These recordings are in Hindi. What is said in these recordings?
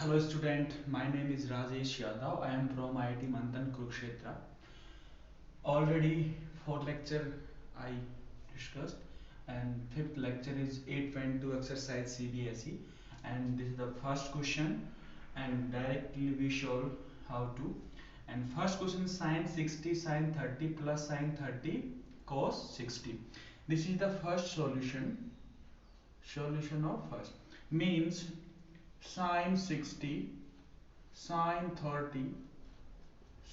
Hello student, my name is Rajesh Yadav. I am from IIT Manthan Kurukshetra. Already fourth lecture I discussed and fifth lecture is 8.2 exercise CBSE and this is the first question and directly we show how to. And first question, sin 60 sin 30 plus sin 30 cos 60. This is the first solution of first means sin 60 sin 30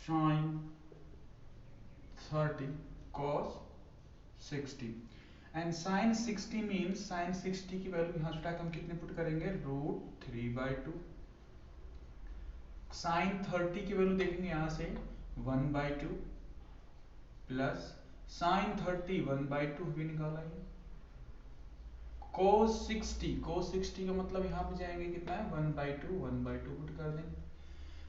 sin 30 cos 60 and sin 60 means sin 60 की वैल्यू यहाँ से हम कितने पुट करेंगे √3/2 sin 30 की वैल्यू देखेंगे यहाँ से 1/2 प्लस sin 30 1/2 भी निकाला है cos 60 का मतलब यहाँ पे जाएंगे कितना है 1/2 पुट कर देंगे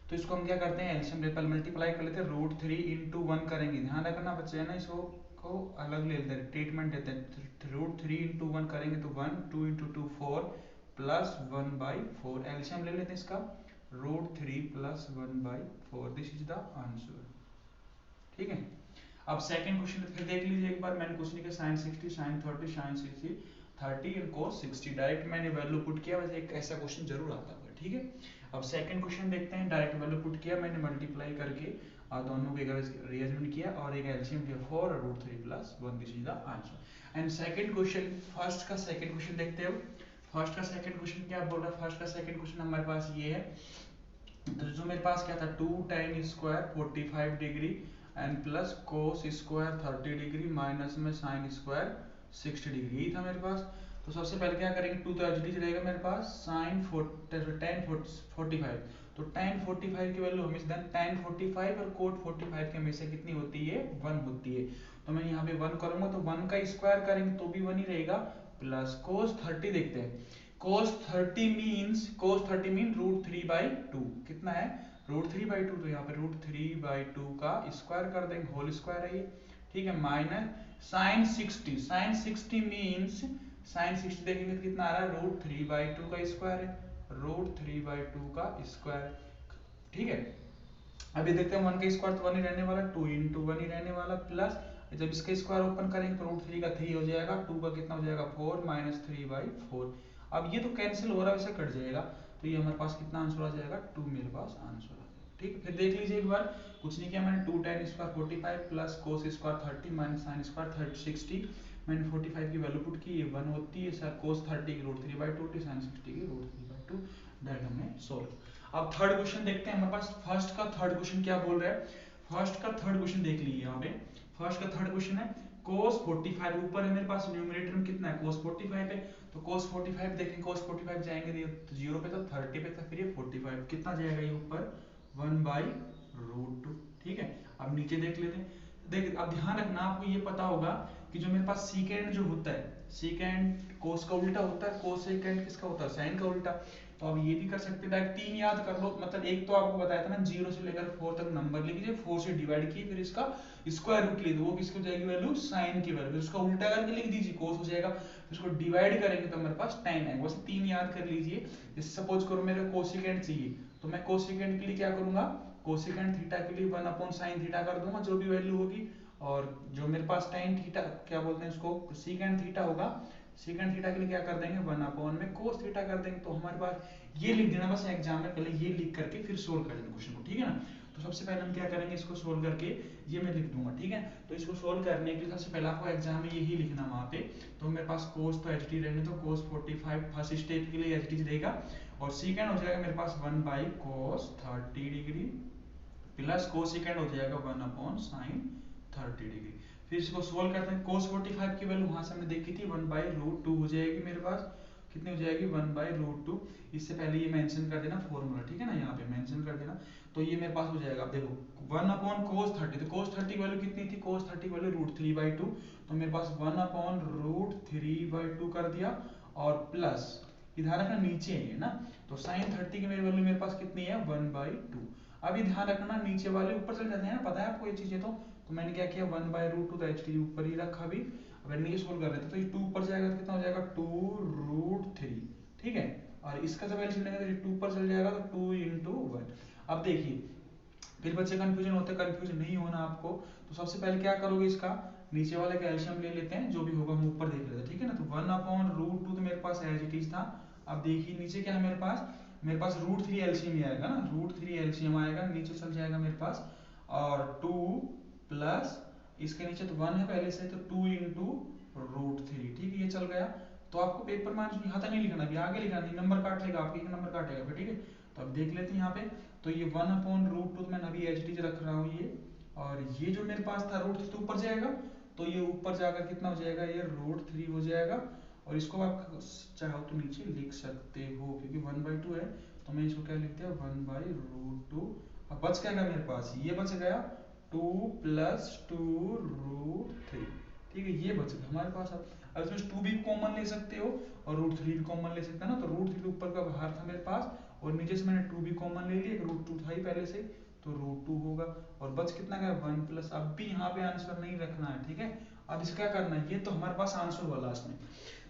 तो इसको हम क्या करते हैं एलसीएम लेकर मल्टीप्लाई कर लेते हैं √3 × 1 करेंगे ध्यान रखना बच्चे है ना इसको को अलग ले लेते हैं ट्रीटमेंट देते हैं √3 × 1 करेंगे तो 1 2 × 2 4 प्लस 1/4 एलसीएम ले लेते हैं इसका √3 plus 1/4 this is the answer. ठीक है अब सेकंड क्वेश्चन फिर देख लीजिए एक बार मैंने क्वेश्चन किया sin 60 sin 30 sin 60 30 and cos 60 direct मैंने वैल्यू पुट किया वैसे एक ऐसा क्वेश्चन जरूर आता है ठीक है। अब सेकंड क्वेश्चन देखते हैं डायरेक्ट वैल्यू पुट किया मैंने मल्टीप्लाई करके और दोनों को रीअरेंजमेंट किया और एक एलसीएम लिया 4 और √3 plus 1 this is the answer. And second question first का सेकंड क्वेश्चन देखते हो फर्स्ट का सेकंड क्वेश्चन क्या बोल रहा है फर्स्ट का सेकंड क्वेश्चन हमारे पास ये है तो जो मेरे पास क्या था 2 tan square 45 degree and plus cos square 30 degree minus में sin स्क्वायर 60 डिग्री यही था मेरे पास। तो सबसे पहले क्या करेंगे 2 तो एचडी रहेगा मेरे पास sin 10 45 तो tan 45 की वैल्यू हमेशा tan 45 और cot 45 की हमेशा कितनी होती है 1 होती है तो मैं यहाँ पे 1 करूंगा तो 1 का स्क्वायर करेंगे तो भी 1 ही रहेगा प्लस cos 30 देखते हैं cos 30 मीन √3/2 कितना है √3/2 तो यहाँ पे √3/2 का स्क्वायर कर देंगे होल स्क्वायर है ये ठीक है माइनस sin 60 मीन्स sin 60 देखेंगे तो कितना आ रहा है √3/2 का स्क्वायर है √3/2 का स्क्वायर ठीक है। अभी देखते हैं 1 का स्क्वायर तो 1 ही रहने वाला 2 × 1 ही रहने वाला प्लस जब इसका स्क्वायर ओपन करेंगे तो √3 का 3 हो जाएगा 2 का कितना हो जाएगा 4 माइनस 3/4 अब ये तो कैंसिल हो रहा है वैसे कट जाएगा तो ये हमारे पास कितना आंसर आ जाएगा 2 मेरे पास आंसर आ जाएगा ठीक है। फिर देख लीजिए एक बार कुछ नहीं किया मैंने 2 tan square 45 plus cos square 30 minus sin square 60 मैंने 45 की वैल्यू पुट की ये 1 होती है सर cos 30 की √3/2 थी sin 60 की √3/2 डायरेक्ट हमने सॉल्व। अब थर्ड क्वेश्चन देखते हैं हमारे पास फर्स्ट का थर्ड क्वेश्चन क्या बोल रहा है फर्स्ट का थर्ड क्वेश्चन देख लीजिए यहाँ पे फर्स्ट का थर्ड क्वेश्चन है cos 45 ऊपर है मेरे पास न्यूमरेटर में कितना है cos 45 है तो cos 45 देखें cos 45 जाएंगे तो 0 पे तो 30 पे था फिर ये 45 कितना जाएगा ये ऊपर 1/√2 ठीक है। अब नीचे देख लेते हैं देख अब ध्यान रखना आपको ये पता होगा कि जो मेरे पास सीकेंड जो होता है सीकेंड कोस का उल्टा होता है कोस सेकेंड किसका होता है साइन का उल्टा तो अब ये भी कर सकते हैं डायरेक्ट 3 याद कर लो मतलब एक तो आपको बताया था ना 0 से लेकर 4 तक नंबर लिख लीजिए 4 से डिवाइड किए फिर इसका स्क्वायर रूट ले दो वो किसकी हो जाएगी वैल्यू साइन की वैल्यू उसका उल्टा करके लिख दीजिए कोस हो जाएगा फिर उसको डिवाइड करेंगे तो हमारे पास tan आएगा बस 3 याद कर लीजिए जैसे सपोज करो मेरे कोसेकेंड चाहिए तो मैं कोसेकेंड के लिए क्या करूंगा कोसेकेंड थीटा के लिए 1/sin थीटा कर दूंगा जो भी वैल्यू होगी और जो मेरे पास tan थीटा क्या बोलते हैं उसको सीकेंड थीटा होगा सीकेंड थीटा के लिए क्या कर देंगे 1 में cos थीटा कर देंगे तो हमारे पास ये लिख देना बस एग्जाम में पहले ये लिख करके फिर सोल्व कर देना क्वेश्चन को ठीक है ना। तो सबसे पहले हम क्या करेंगे इसको सोल्व करके ये मैं लिख दूंगा ठीक है तो इसको सोल्व करने के लिए सबसे पहले आपको एग्जाम में यही लिखना वहां पे तो मेरे पास cos तो एचटी रहने तो cos 45 फर्स्ट स्टेप के लिए एचटी रहेगा और सेकंड हो जाएगा मेरे पास 1/cos 30 डिग्री प्लस कोसेकेंड हो जाएगा 1/sin 30 डिग्री फिर इसको सोल्व करते हैं cos 45 की वैल्यू वहां से हमने देखी थी 1/√2 हो जाएगी मेरे पास कितनी हो जाएगी 1/√2 इससे पहले ये मेंशन कर देना फॉर्मूला ठीक है ना यहाँ पे मेंशन कर देना तो ये मेरे पास हो जाएगा अब देखो 1/cos 30 तो cos 30 की वैल्यू कितनी थी cos 30 की वैल्यू √3/2 तो मेरे पास 1/√3/2 कर दिया और प्लस ध्यान रखना नीचे है ना तो sin 30 की मेरी वैल्यू मेरे पास कितनी है 1/2 अभी ध्यान रखना नीचे वाले ऊपर चले जाते हैं ना पता है आपको ये चीजें तो मैंने क्या किया 1/√2 तो एचटी ऊपर ही रखा भी अगर नीचे सोल्व कर रहे थे तो ये 2 ऊपर जाएगा तो कितना हो जाएगा 2√3 ठीक है और इसका जब एलसीएम लेंगे तो ये 2 पर चल जाएगा, तो 2 इंटू 1। अब देखिए फिर बच्चे कंफ्यूजन होते हैं, कंफ्यूजन नहीं होना आपको। तो सबसे पहले क्या करोगे, इसका नीचे वाले का एलसीएम ले लेते हैं, जो भी होगा हम ऊपर देख लेते हैं, ठीक है ना। तो 1/√2 तो मेरे पास एज इट इज था। अब देखिए नीचे क्या है मेरे पास √3 एलसीएम ही आएगा ना, √3 एलसीएम आएगा, नीचे चल जाएगा मेरे पास। और 2 प्लस इसके नीचे तो 1 है पहले से, तो 2 इंटू √3, ठीक है, ये चल गया। तो आपको पेपर में यहाँ तक नहीं लिखना, अभी आगे लिखना नहीं, नंबर काट लेगा आपके, एक नंबर काटेगा फिर, ठीक है। तो अब देख लेते हैं यहाँ पे, तो ये 1/√2 मैं अभी एज इट इज रख रहा हूँ ये। और ये जो मेरे पास था √3 तो ऊपर जाएगा, तो ये ऊपर जाकर कितना हो जाएगा, ये √3 हो जाएगा। और इसको आप चाहो तो नीचे लिख सकते हो, क्योंकि 1/2 है, तो मैं इसको क्या लिखते हैं 1/√2। अब बच क्या गया मेरे पास, ये बच गया 2 + 2√3, ठीक है, ये बच गया हमारे पास। अब इसमें 2 भी कॉमन ले सकते हो और √3 भी कॉमन ले सकते हैं ना, तो √3 ऊपर का बाहर था मेरे पास, और नीचे से मैंने 2 भी कॉमन ले लिया, √2 था ही पहले से, तो √2 होगा। और बच कितना गया 1 प्लस, अब भी यहाँ पे आंसर नहीं रखना है, ठीक है। अब इसका क्या करना है, ये तो हमारे पास आंसर हुआ लास्ट में,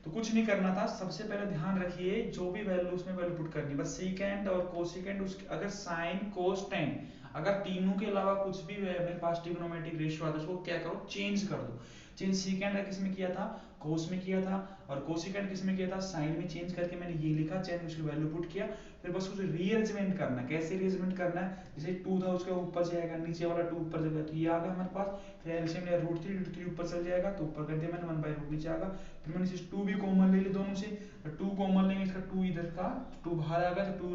तो कुछ नहीं करना था। सबसे पहले ध्यान रखिए जो भी वैल्यू उसमें वैल्यू पुट करनी, बस सीकेंड और कोसिकेंड, उसके अगर साइन कोस टेन, अगर तीनों के अलावा कुछ भी मेरे पास ट्रिग्नोमेट्रिक रेशियो आता है, उसको क्या करो, चेंज कर दो। चेंज सीकेंड किस में किया था, कोस में किया था, और कोसिकेंड किस में किया था, साइन में। चेंज करके मैंने ये लिखा, चेंज उसकी वैल्यू पुट किया, फिर बस उसे रीअरेंजमेंट करना है। कैसे रीअरेंजमेंट करना है, जैसे 2 था उसका ऊपर जाएगा, नीचे वाला 2 ऊपर जाएगा, तो ये आ गया हमारे पास। फिर एलसीएम लिया √3 ऊपर चल जाएगा, तो ऊपर कर दिया मैंने, 1/√, नीचे आ गया। फिर मैंने इसे 2 भी कॉमन ले लिया दोनों से, 2 कॉमन लेंगे, इसका 2 इधर का 2 बाहर आ गया, तो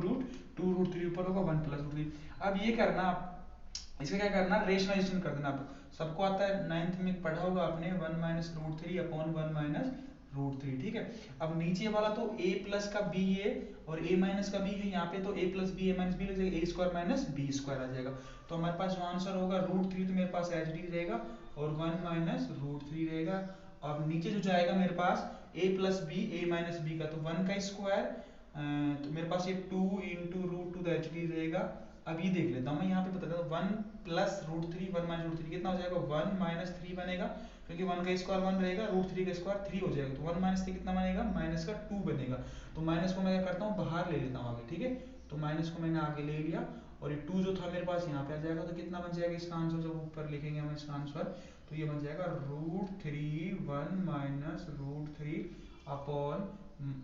2√3 ऊपर होगा, 1 + √3। अब ये करना, इसका क्या करना, रेशनलाइजेशन कर देना। आप सबको आता है, 9th में पढ़ा होगा आपने, 1 - √3 अपॉन 1 - √3, ठीक है। अब नीचे वाला तो a प्लस का b है और a माइनस का b है, यहाँ पे तो a plus b a minus b लग जाएगा, a² माइनस b² आ जाएगा। तो हमारे पास जो आंसर होगा √3 तो मेरे पास एच डी रहेगा, और 1 - √3 रहेगा। अब नीचे जो जाएगा मेरे पास a plus b a minus b का, तो 1 का स्क्वायर, तो मेरे पास ये 2 इंटू √2 तो एच डी रहेगा। अब ये देख लेता हूँ मैं, यहाँ पे बता देता हूँ, 1 + √3 1 - √3 कितना हो जाएगा, 1 - 3 बनेगा, क्योंकि 1 का स्क्वायर 1 रहेगा, √3 का स्क्वायर 3 हो जाएगा, तो 1 - 3 कितना बनेगा, -2 बनेगा। तो माइनस को मैं क्या करता हूँ, बाहर ले लेता हूँ आगे, ठीक है। तो माइनस को मैंने आगे ले लिया, और ये 2 जो था मेरे पास यहाँ पे आ जाएगा, तो कितना बन जाएगा इसका आंसर, जब ऊपर लिखेंगे हम इसका आंसर, तो ये बन जाएगा √3 1 - √3 अपॉन,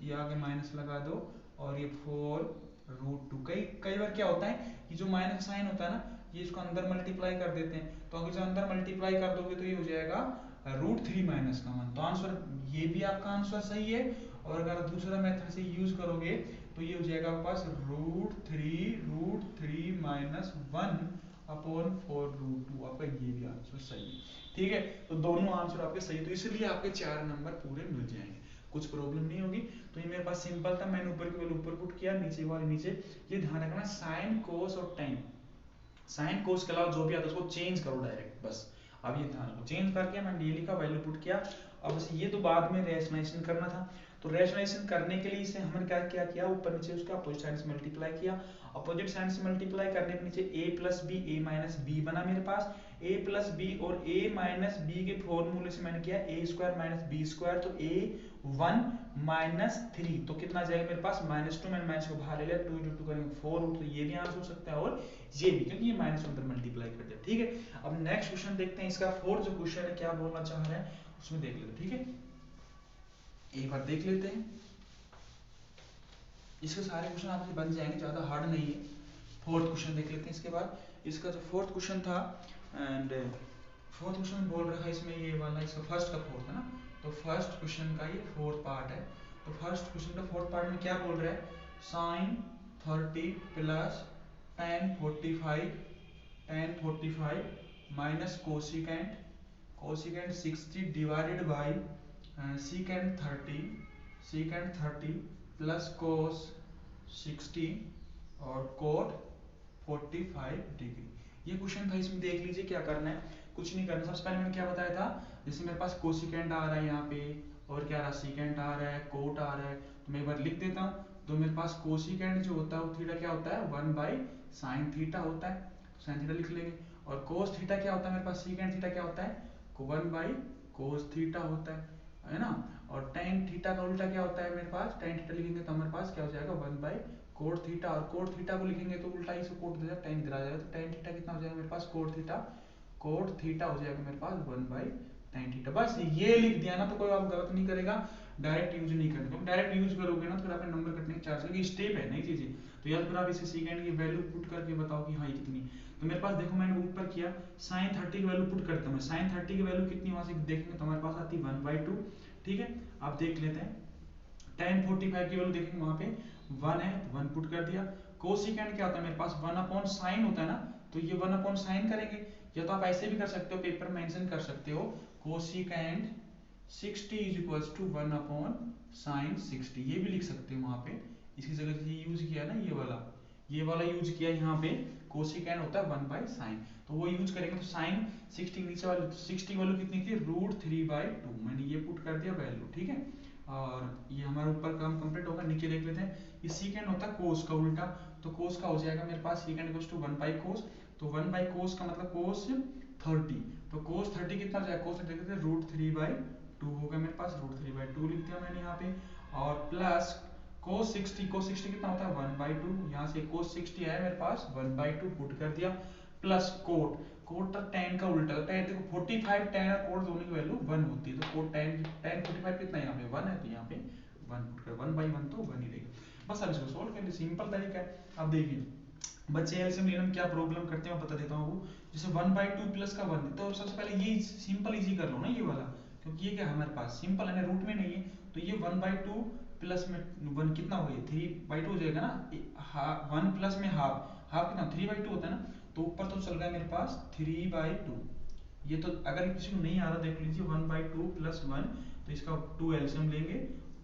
ये आगे माइनस लगा दो, और ये 4√2। कई बार क्या होता है, ये जो माइनस साइन होता है ना, ये इसको अंदर मल्टीप्लाई कर देते हैं, तो अगर जो अंदर मल्टीप्लाई कर दोगे तो ये हो जाएगा √3 माइनस का 1। तो आंसर ये भी आपका आंसर सही है, और अगर दूसरा मेथड से यूज करोगे तो ये हो जाएगा आपके पास √3 माइनस 1 अपॉन 4√2, आपका ये भी आंसर सही है, ठीक है। तो दोनों आंसर आपके सही है, तो इसलिए आपके 4 नंबर पूरे मिल जाएंगे, कुछ प्रॉब्लम नहीं होगी। तो ये मेरे पास सिंपल था, मैंने ऊपर की वैल्यू ऊपर पुट किया, नीचे वाले नीचे। ये ध्यान रखना, साइन कोस और टेन, साइन कोस के अलावा जो भी आता है उसको चेंज करो डायरेक्ट, बस। अब ये ध्यान रखो, चेंज करके मैंने ये लिखा, वैल्यू पुट किया। अब बस ये तो बाद में रेशनलाइजेशन करना था, तो रेशनलाइजेशन करने के लिए इसे हमने क्या क्या किया, ऊपर नीचे उसका अपोजिट साइड से मल्टीप्लाई किया। अपोजिट साइड से मल्टीप्लाई करने के नीचे a plus b a minus b बना मेरे पास, a प्लस बी और a माइनस बी के फॉर्मूले से मैंने किया a² माइनस b², तो a1 - 3, तो कितना जाएगा मेरे पास, -2, मैंने माइनस को बाहर ले लिया, 2 × 2 करेंगे 4, तो ये भी आंसर हो सकता है, और ये भी, क्योंकि ये माइनस अंदर मल्टीप्लाई कर दिया, ठीक है। अब नेक्स्ट क्वेश्चन देखते हैं, इसका फोर्थ जो क्वेश्चन है क्या बोलना चाह रहे हैं उसमें देख लेते हैं, ठीक है। एक बार देख लेते हैं, इसके सारे क्वेश्चन आपसे बन जाएंगे, ज्यादा हार्ड नहीं है। फोर्थ क्वेश्चन देख लेते हैं इसके बाद। इसका जो फोर्थ क्वेश्चन था, एंड फोर्थ क्वेश्चन बोल रहा है इसमें, ये वाला इसका फर्स्ट का फोर्थ है ना, तो फर्स्ट क्वेश्चन का ये फोर्थ पार्ट है। तो फर्स्ट क्वेश्चन का फोर्थ पार्ट में क्या बोल रहा है, sine 30 plus tan 45 minus cosecant 60 divided by secant 30 plus cos 60 और कोट 45 डिग्री। ये क्वेश्चन था, इसमें देख लीजिए क्या करना है, कुछ नहीं करना। सबसे पहले मैंने क्या बताया था, जैसे मेरे पास कोसिकेंट आ रहा है यहाँ पे, और क्या रहा, सीकेंट आ रहा है, कोट आ रहा है, तो मैं एक बार लिख देता हूँ। तो मेरे पास कोसिकेंट जो होता है वो थीटा क्या होता है, 1/sin θ होता है, तो sin θ लिख लेंगे। और कोस थीटा क्या होता है मेरे पास, सीकेंट थीटा क्या होता है, 1/cos θ होता है ना। और tan थीटा का उल्टा क्या होता है मेरे पास, tan थीटा लिखेंगे तो हमारे पास क्या हो जाएगा 1 बाई कोट थीटा, और कोट थीटा को लिखेंगे तो उल्टा ही से कोट दे जाएगा, tan इधर आ जाएगा, तो tan थीटा कितना हो जाएगा मेरे पास कोट थीटा हो जाएगा मेरे पास 1 बाई tan थीटा। बस ये लिख दिया ना तो कोई आप गलत नहीं करेगा, डायरेक्ट यूज नहीं करना, क्योंकि डायरेक्ट यूज करोगे ना तो फिर आपने नंबर कटने के चांस है, स्टेप है नई चीजें। तो यार फिर आप इसे सेकंड की वैल्यू पुट करके बताओ कि हाँ ये कितनी। तो मेरे पास देखो मैंने ऊपर किया sin 30 की वैल्यू पुट करता हूँ, sin 30 की वैल्यू कितनी वहां से देखेंगे तो हमारे पास आती है 1/2। ठीक है, आप देख लेते हैं tan 45 की वैल्यू देखेंगे वहां पे 1 है तो 1 पुट कर दिया। कोसिकेंड क्या होता है मेरे पास 1 अपॉन साइन होता है ना, तो ये 1 अपॉन साइन करेंगे, या तो आप ऐसे भी कर सकते हो, पेपर मेंशन कर सकते हो cosecant 60 is equals to 1 upon sine 60, ये भी लिख सकते हो वहां पे। इसकी जगह ये यूज किया ना, ये वाला यूज किया यहाँ पे, कोसिकेंड होता है 1 बाई साइन, तो वो यूज करेंगे। तो साइन 60 नीचे वाली 60 वैल्यू कितनी थी √3/2, मैंने ये पुट कर दिया वैल्यू। ठीक है, और ये हमारा ऊपर काम कंप्लीट होगा। नीचे देख लेते हैं, ये सीकेंड होता है कोस का उल्टा, तो कोस का हो जाएगा मेरे पास secant equals to 1 by cos, तो 1 बाई कोस का मतलब कोस 30, तो कोस 30 कितना हो जाएगा, कोस 30 देखते हैं √3/2 हो गया मेरे पास, √3/2 लिख दिया मैंने यहाँ पे, और प्लस कोस 60 कितना होता है 1/2, यहाँ से कोस 60 आया मेरे पास 1/2 पुट कर दिया, प्लस कोट tan का उल्टा, tan देखो 45 tan और कोट दोनों की वैल्यू 1 होती है, तो कोट tan 45 कितना है यहाँ पे 1 है, तो यहाँ पे 1 पुट कर 1/1 तो 1 ही रहेगा। बस अब इसको सोल्व कर लिए, सिंपल तरीका है। अब देखिए बच्चे एलसीएम लेने में क्या प्रॉब्लम करते हैं मैं बता देता हूँ। जैसे 1/2 प्लस का 1, तो सबसे पहले ये सिंपल इजी कर लो ना ये वाला, क्योंकि ये क्या हमारे पास सिंपल है ना, रूट में नहीं है, तो ये 1/2 प्लस में 1 कितना हो गया 3/2 हो जाएगा ना, 1 प्लस में हाफ कितना 3/2 होता है ना, तो ऊपर तो चल रहा है मेरे पास 3/2। ये तो अगर किसी को नहीं आ रहा देख लीजिए 1/2 प्लस 1, तो इसका 2 एलसीएम लेंगे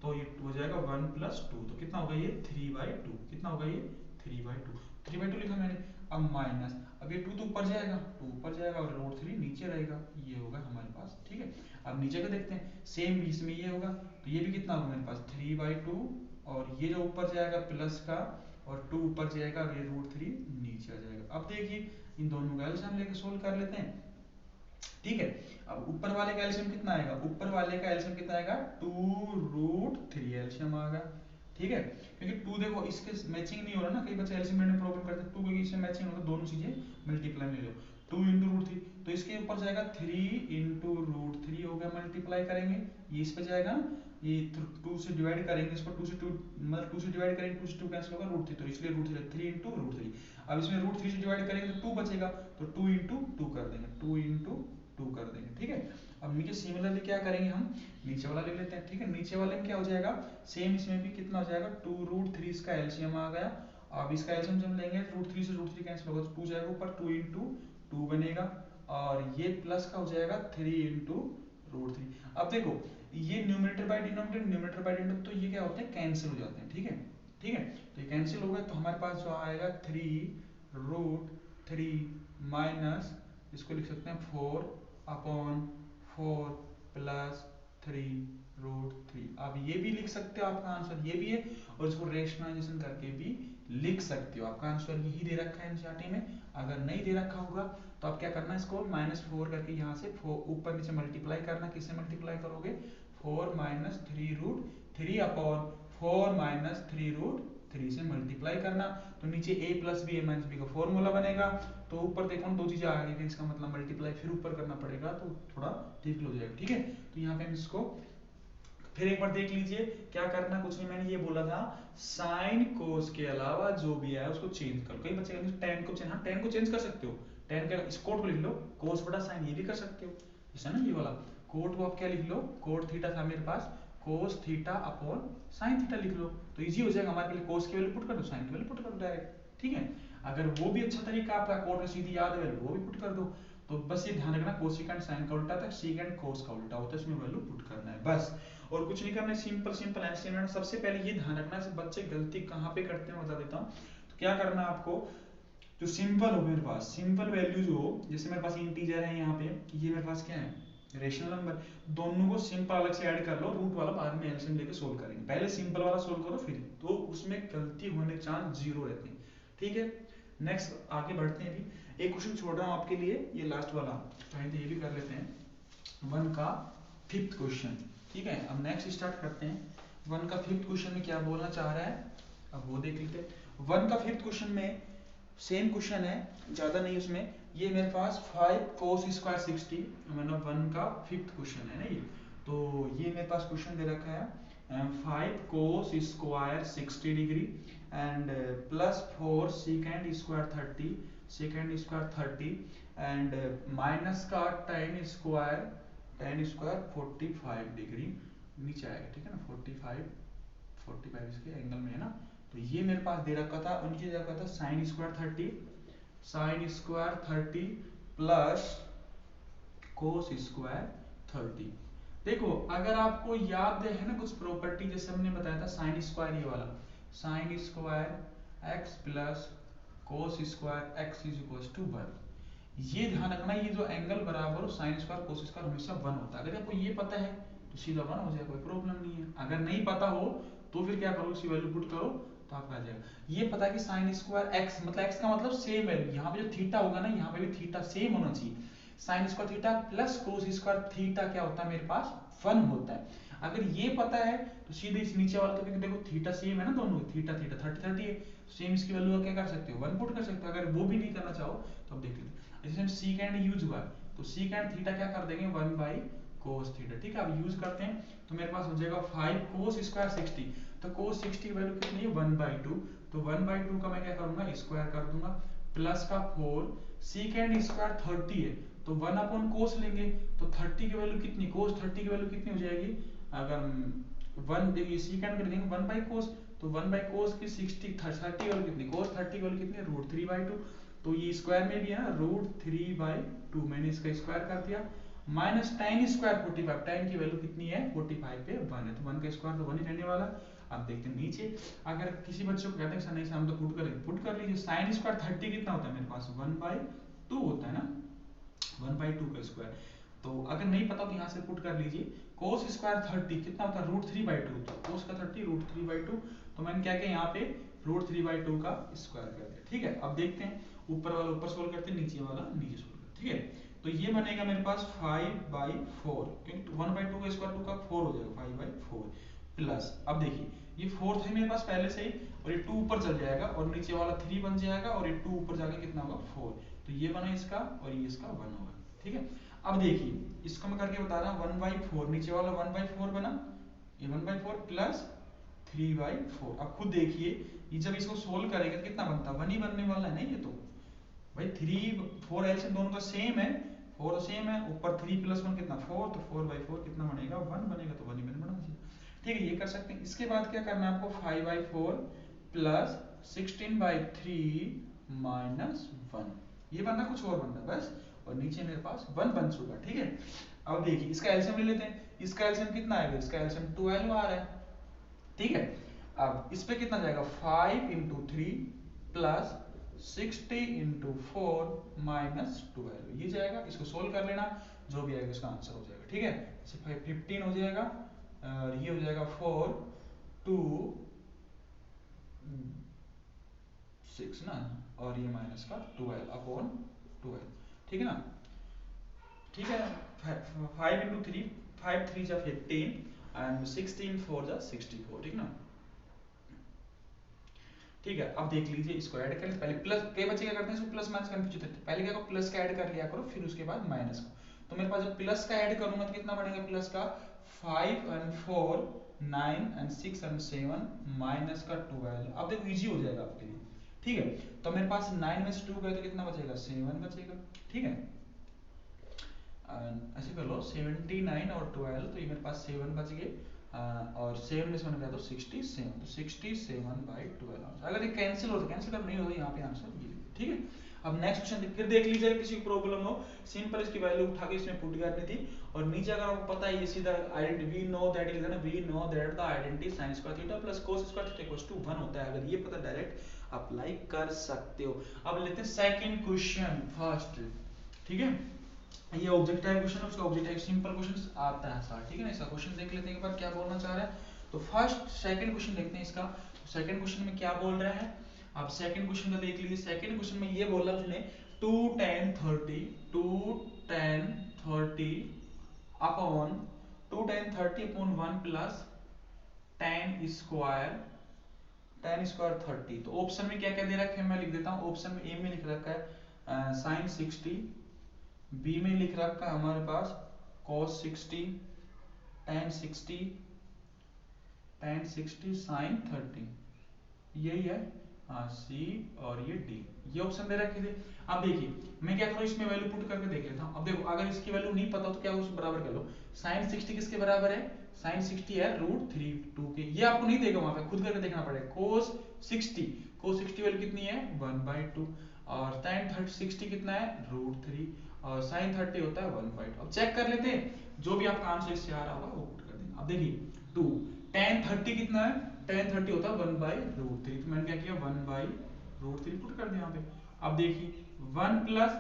तो ये हो जाएगा 1 प्लस 2, तो कितना होगा ये 3/2, कितना होगा ये 3/2 लिखा मैंने। अब माइनस, अब ये 2 तो ऊपर जाएगा, 2 ऊपर जाएगा और √3 नीचे रहेगा, ये होगा हमारे पास। ठीक है, अब नीचे का देखते हैं, सेम इसमें ये होगा, तो ये भी कितना होगा मेरे पास 3/2, और ये जो ऊपर जाएगा प्लस का और 2 ऊपर जाएगा और ये √3 नीचे आ जाएगा। अब देखिए इन दोनों का एलसीएम लेके सोल्व कर लेते हैं। ठीक है, अब ऊपर वाले का एलसीएम कितना आएगा, ऊपर वाले का एलसीएम कितना आएगा 2√3 एलसीएम आ गया। ठीक है, क्योंकि 2 देखो इसके मैचिंग नहीं हो रहा ना, कई बच्चे एलसीएम लेने में प्रॉब्लम करते हैं, 2 क्योंकि इससे मैचिंग होगा, दोनों चीजें मल्टीप्लाई में ले लो, 2 × √3, तो इसके ऊपर जाएगा 3 × √3 हो गया, मल्टीप्लाई करेंगे, ये इस पे जाएगा, ये 2 से डिवाइड करेंगे इसको, 2 से 2 मतलब 2 से डिवाइड करेंगे, 2 से 2 कैंसिल होगा √3, तो इसलिए √3 3 × √3। अब इसमें √3 से डिवाइड करेंगे तो 2 बचेगा, तो 2 × 2 कर देंगे, 2 × 2 कर देंगे। ठीक है, अब नीचे सिमिलरली क्या करेंगे हम, नीचे वाला ले लेते हैं। ठीक है, नीचे वाले में क्या हो जाएगा, सेम इसमें भी कितना हो जाएगा 2√3, इसका एलसीएम आ गया। अब इसका एलसीएम जब लेंगे √3 से √3 कैंसिल होगा, तो 2 जाएगा ऊपर, 2 × 2 बनेगा, और ये प्लस का हो जाएगा 3 × √3। अब देखो ये न्यूमरेटर बाय डिनोमिनेटर, तो ये क्या होते हैं कैंसिल हो जाते हैं। ठीक है, तो ये कैंसिल हो गए, तो हमारे पास जो आएगा 3√3 माइनस, इसको लिख सकते हैं 4/4 प्लस 3√3। अब ये भी लिख सकते हो, आपका आंसर ये भी है, और इसको रेशनलाइजेशन करके भी लिख सकते हो। आपका आंसर यही दे रखा है एनसीईआरटी में, अगर नहीं दे रखा होगा तो आप क्या करना है, इसको -4 करके यहाँ से ऊपर नीचे मल्टीप्लाई करना, किससे मल्टीप्लाई करोगे 4 - 3√3/4 - 3√3 से मल्टीप्लाई करना, तो नीचे a + b a - b का फॉर्मूला बनेगा, तो ऊपर देखो दो चीजें आ गई, इसका मतलब मल्टीप्लाई फिर ऊपर करना पड़ेगा, तो थोड़ा ठीक हो जाएगा। ठीक है, तो यहाँ पे हम इसको फिर एक बार देख लीजिए क्या करना, कुछ नहीं, मैंने ये बोला था साइन कोस के अलावा जो भी है उसको चेंज करो। कई बच्चे कहते हैं tan को चेंज, हाँ tan को चेंज कर सकते हो, tan का इस कोट को लिख लो कोस बटा साइन, ये भी कर सकते हो, जैसा ना ये वाला कोट को आप क्या लिख लो, कोट थीटा था मेरे पास, cos theta upon sine theta लिख लो, तो इजी हो जाएगा हमारे लिए, कोस की वैल्यू पुट कर दो, साइन की वैल्यू पुट कर दो डायरेक्ट। ठीक है, अगर वो भी अच्छा तरीका आपका कोट में सीधी याद है वैल्यू वो भी पुट कर दो, तो बस ये ध्यान रखना कोसिकेंड साइन का उल्टा था, सीकेंड कोस का उल्टा होता है, इसमें वैल्यू पुट करना है बस, और कुछ नहीं करना है, सिंपल एलसीएम। सबसे पहले ये ध्यान रखना है बच्चे गलती कहाँ पे करते हैं बता देता हूँ। तो क्या करना है आपको, जो सिंपल हो मेरे पास, सिंपल वैल्यू जो हो, जैसे मेरे पास इंटीजर है यहाँ पे, ये मेरे पास क्या है रेशनल नंबर, दोनों को सिंपल अलग से ऐड कर लो, रूट वाला बाद में एलसीएम लेके सोल्व करेंगे, पहले सिंपल वाला सोल्व करो फिर, तो उसमें गलती होने के चांस 0 रहते हैं। ठीक है, नेक्स्ट आगे बढ़ते हैं। अभी एक क्वेश्चन छोड़ रहा हूँ आपके लिए, ये लास्ट वाला, चाहे तो ये भी कर लेते हैं, 1 का 5th क्वेश्चन। ठीक है, अब नेक्स्ट स्टार्ट करते हैं। 1 का फिफ्थ क्वेश्चन में क्या बोलना चाह रहा है, अब वो देख लेते हैं। 1 का फिफ्थ क्वेश्चन में सेम क्वेश्चन है, ज़्यादा नहीं उसमें। ये मेरे पास 5 cos स्क्वायर 60, मतलब 1 का फिफ्थ क्वेश्चन है ना ये। तो ये मेरे पास क्वेश्चन दे रखा है 5 cos square 60 degree and plus 4 second square 30 and minus का tan स्क्वायर 45 डिग्री नीचे आएगा, ठीक है ना। 45 इसके एंगल में है ना। तो ये मेरे पास दे रखा था, और नीचे दे रखा था sine square 30 plus cos square 30। देखो अगर आपको याद है ना कुछ प्रॉपर्टी, जैसे हमने बताया था साइन स्क्वायर, ये वाला sine square x plus cos square x is equal to 1। ये ध्यान रखना, ये जो एंगल बराबर हो साइन स्क्वायर कोस स्क्वायर हमेशा 1 होता है। अगर आपको ये पता है तो सीधा 1 हो जाएगा, कोई प्रॉब्लम नहीं है। अगर नहीं पता हो तो फिर क्या करो, इसी वैल्यू पुट करो तो आपका आ जाएगा। ये पता है कि साइन स्क्वायर एक्स मतलब एक्स का मतलब सेम वैल्यू, यहाँ पे जो थीटा होगा ना यहाँ पे भी थीटा सेम होना चाहिए। Sine square theta plus cos square theta क्या होता है मेरे पास 1 होता है। अगर ये पता है तो सीधे इस नीचे वाला, तो क्योंकि देखो थीटा सेम है ना दोनों, थीटा 30 है, सेम इसकी वैल्यू क्या कर सकते हो 1 पुट कर सकते हो। अगर वो भी नहीं करना चाहो तो अब देख लेते हैं। जैसे सीकेंड यूज हुआ तो सीकेंड थीटा क्या कर देंगे 1 बाई कोस थीटा, ठीक है। अब यूज करते हैं तो मेरे पास हो जाएगा 5 कोस स्क्वायर 60, तो कोस 60 की वैल्यू कितनी है 1/2, तो 1/2 का मैं क्या करूंगा स्क्वायर कर दूंगा, प्लस का 4 सीकेंड स्क्वायर 30 है तो 1 अपॉन कोस लेंगे, तो 30 की वैल्यू कितनी, कोस 30 की वैल्यू कितनी हो जाएगी, अगर 1 देखिए सीकेंड कर देंगे 1 बाई कोस, तो 1 बाई कोस की 60 30 की वैल्यू कितनी, कोस 30 की वैल्यू कितनी है √3/2, तो ये स्क्वायर में भी है ना √3/2, मैंने इसका स्क्वायर कर दिया, माइनस tan स्क्वायर 45, tan की वैल्यू कितनी है 45 पे 1 है, तो 1 का स्क्वायर तो 1 ही रहने वाला। अब देखते हैं नीचे, अगर किसी बच्चे को कहते हैं सर नहीं हम तो पुट कर लीजिए, साइन स्क्वायर 30 कितना होता है मेरे पास 1/2 होता है ना, 1/2 का स्क्वायर। तो अगर नहीं पता तो यहाँ से पुट कर लीजिए, कोस स्क्वायर 30 कितना होता है √3/2, तो कोस का 30 √3/2, तो मैंने क्या किया यहाँ पे √3/2 का स्क्वायर कर दिया, ठीक है। अब देखते हैं ऊपर वाला ऊपर सोल्व करते हैं, नीचे वाला नीचे सोल्व करते हैं, ठीक है। तो ये बनेगा मेरे पास 5/4, क्योंकि 1/2 का स्क्वायर 2 का 4 हो जाएगा 5/4 प्लस, अब देखिए ये 4 था मेरे पास पहले से ही, और ये 2 ऊपर चल जाएगा और नीचे वाला 3 बन जाएगा, और ये 2 ऊपर जाके कितना होगा 4, तो ये बना इसका और ये इसका 1 होगा, ठीक है। अब देखिए इसको मैं करके बता रहा हूँ 1/4, नीचे वाला 1/4 बना, ये 1/4 प्लस 3/4। अब खुद देखिए ये जब इसको सोल्व करेंगे तो कितना बनता है 1 ही बनने वाला है ना, ये तो भाई 3 4 एलसीएम दोनों का सेम है, 4 सेम है, ऊपर 3 प्लस 1 कितना 4, तो 4/4 कितना बनेगा 1 बनेगा, तो 1 ही बना चाहिए, ठीक है। ये कर सकते हैं। इसके बाद क्या करना है आपको 5/4 प्लस 16/3 माइनस 1, ये बनना कुछ और बनना बस, और नीचे मेरे पास 1 बन चुका, ठीक है। अब देखिए इसका एलसीएम ले लेते हैं, इसका एलसीएम कितना आएगा, इसका एलसीएम 12 आ रहा है, ठीक है। अब इस पे कितना जाएगा 5 × 3 प्लस 60 × 4 माइनस 12, ये जाएगा, इसको सोल्व कर लेना, जो भी आएगा उसका आंसर हो जाएगा, ठीक है। 15 हो जाएगा, और ये हो जाएगा 4 2 6 ना, और ये माइनस का 12/12, ठीक है ना, ठीक है। 5 × 3 5 3 जा 15 एंड 16 4 जा 64, ठीक ना, ठीक है। अब देख लीजिए इसको ऐड करें, पहले प्लस, कई बच्चे क्या करते हैं इसको प्लस माइनस कंफ्यूज होते हैं, पहले क्या करो प्लस का ऐड कर लिया करो, फिर उसके बाद माइनस का। तो मेरे पास जब प्लस का ऐड करूंगा तो कितना बढ़ेगा प्लस का 5 और 4 9 और 6 और 7 माइनस का 12। अब देखो इजी हो जाएगा आपके लिए, ठीक है। तो मेरे पास 9 में से 2 गए तो कितना बचेगा 7 बचेगा, ठीक है। ऐसे कर लो 79 और 12, तो ये मेरे पास 7 बच गए, और 7 में से मैंने कहा तो 67, तो 67/12। अगर ये कैंसिल हो तो कैंसिल, अब नहीं हो तो यहाँ पे आंसर ये, ठीक है। अब नेक्स्ट क्वेश्चन फिर देख लीजिए, किसी को प्रॉब्लम हो सिंपल इसकी वैल्यू उठा के इसमें पुट करनी थी, और नीचे अगर आपको पता है ये सीधा identity we know that the identity sin square theta plus cos square theta equals to 1 होता है, अगर ये पता डायरेक्ट अप्लाई कर सकते हो। अब लेते हैं सेकंड क्वेश्चन फर्स्ट, ठीक है। ये ऑब्जेक्टिव क्वेश्चन है, उसका ऑब्जेक्टिव सिंपल क्वेश्चन आता है सर, ठीक है ना। इसका क्वेश्चन देख लेते हैं एक बार क्या बोलना चाह रहा है। तो फर्स्ट सेकंड क्वेश्चन देखते हैं इसका, सेकंड क्वेश्चन में क्या बोल रहा है। आप सेकंड क्वेश्चन का देख लीजिए, सेकंड क्वेश्चन में ये बोला उसने 2 tan 30 upon 2 tan 30 upon 1 plus tan square 30। तो ऑप्शन में क्या क्या दे रखा है मैं लिख देता हूँ। ऑप्शन में ए में लिख रखा है साइन 60, बी में लिख रखा है हमारे पास cos 60, tan 60, साइन 30, यही है सी और ये डी, ये ऑप्शन दे रखे थे। अब देखिए मैं क्या करूँ, इसमें वैल्यू पुट करके देख लेता हूँ। अब देखो अगर इसकी वैल्यू नहीं पता तो क्या उस बराबर कर लो, साइन 60 किसके बराबर है, साइन 60 है √3 2 के, ये आपको नहीं देगा वहां पे, खुद करके देखना पड़ेगा। cos 60 वैल्यू कितनी है 1/2, और tan 60 कितना है √3, और sin 30 होता है 1/2। अब चेक कर लेते हैं जो भी आपका आंसर इससे आ रहा होगा वो पुट कर देना। अब देखिए 2 tan 30 कितना है, tan 30 होता है 1/√3, तो मैंने क्या किया 1/√3 पुट कर दिया यहाँ पे। अब देखिए 1 प्लस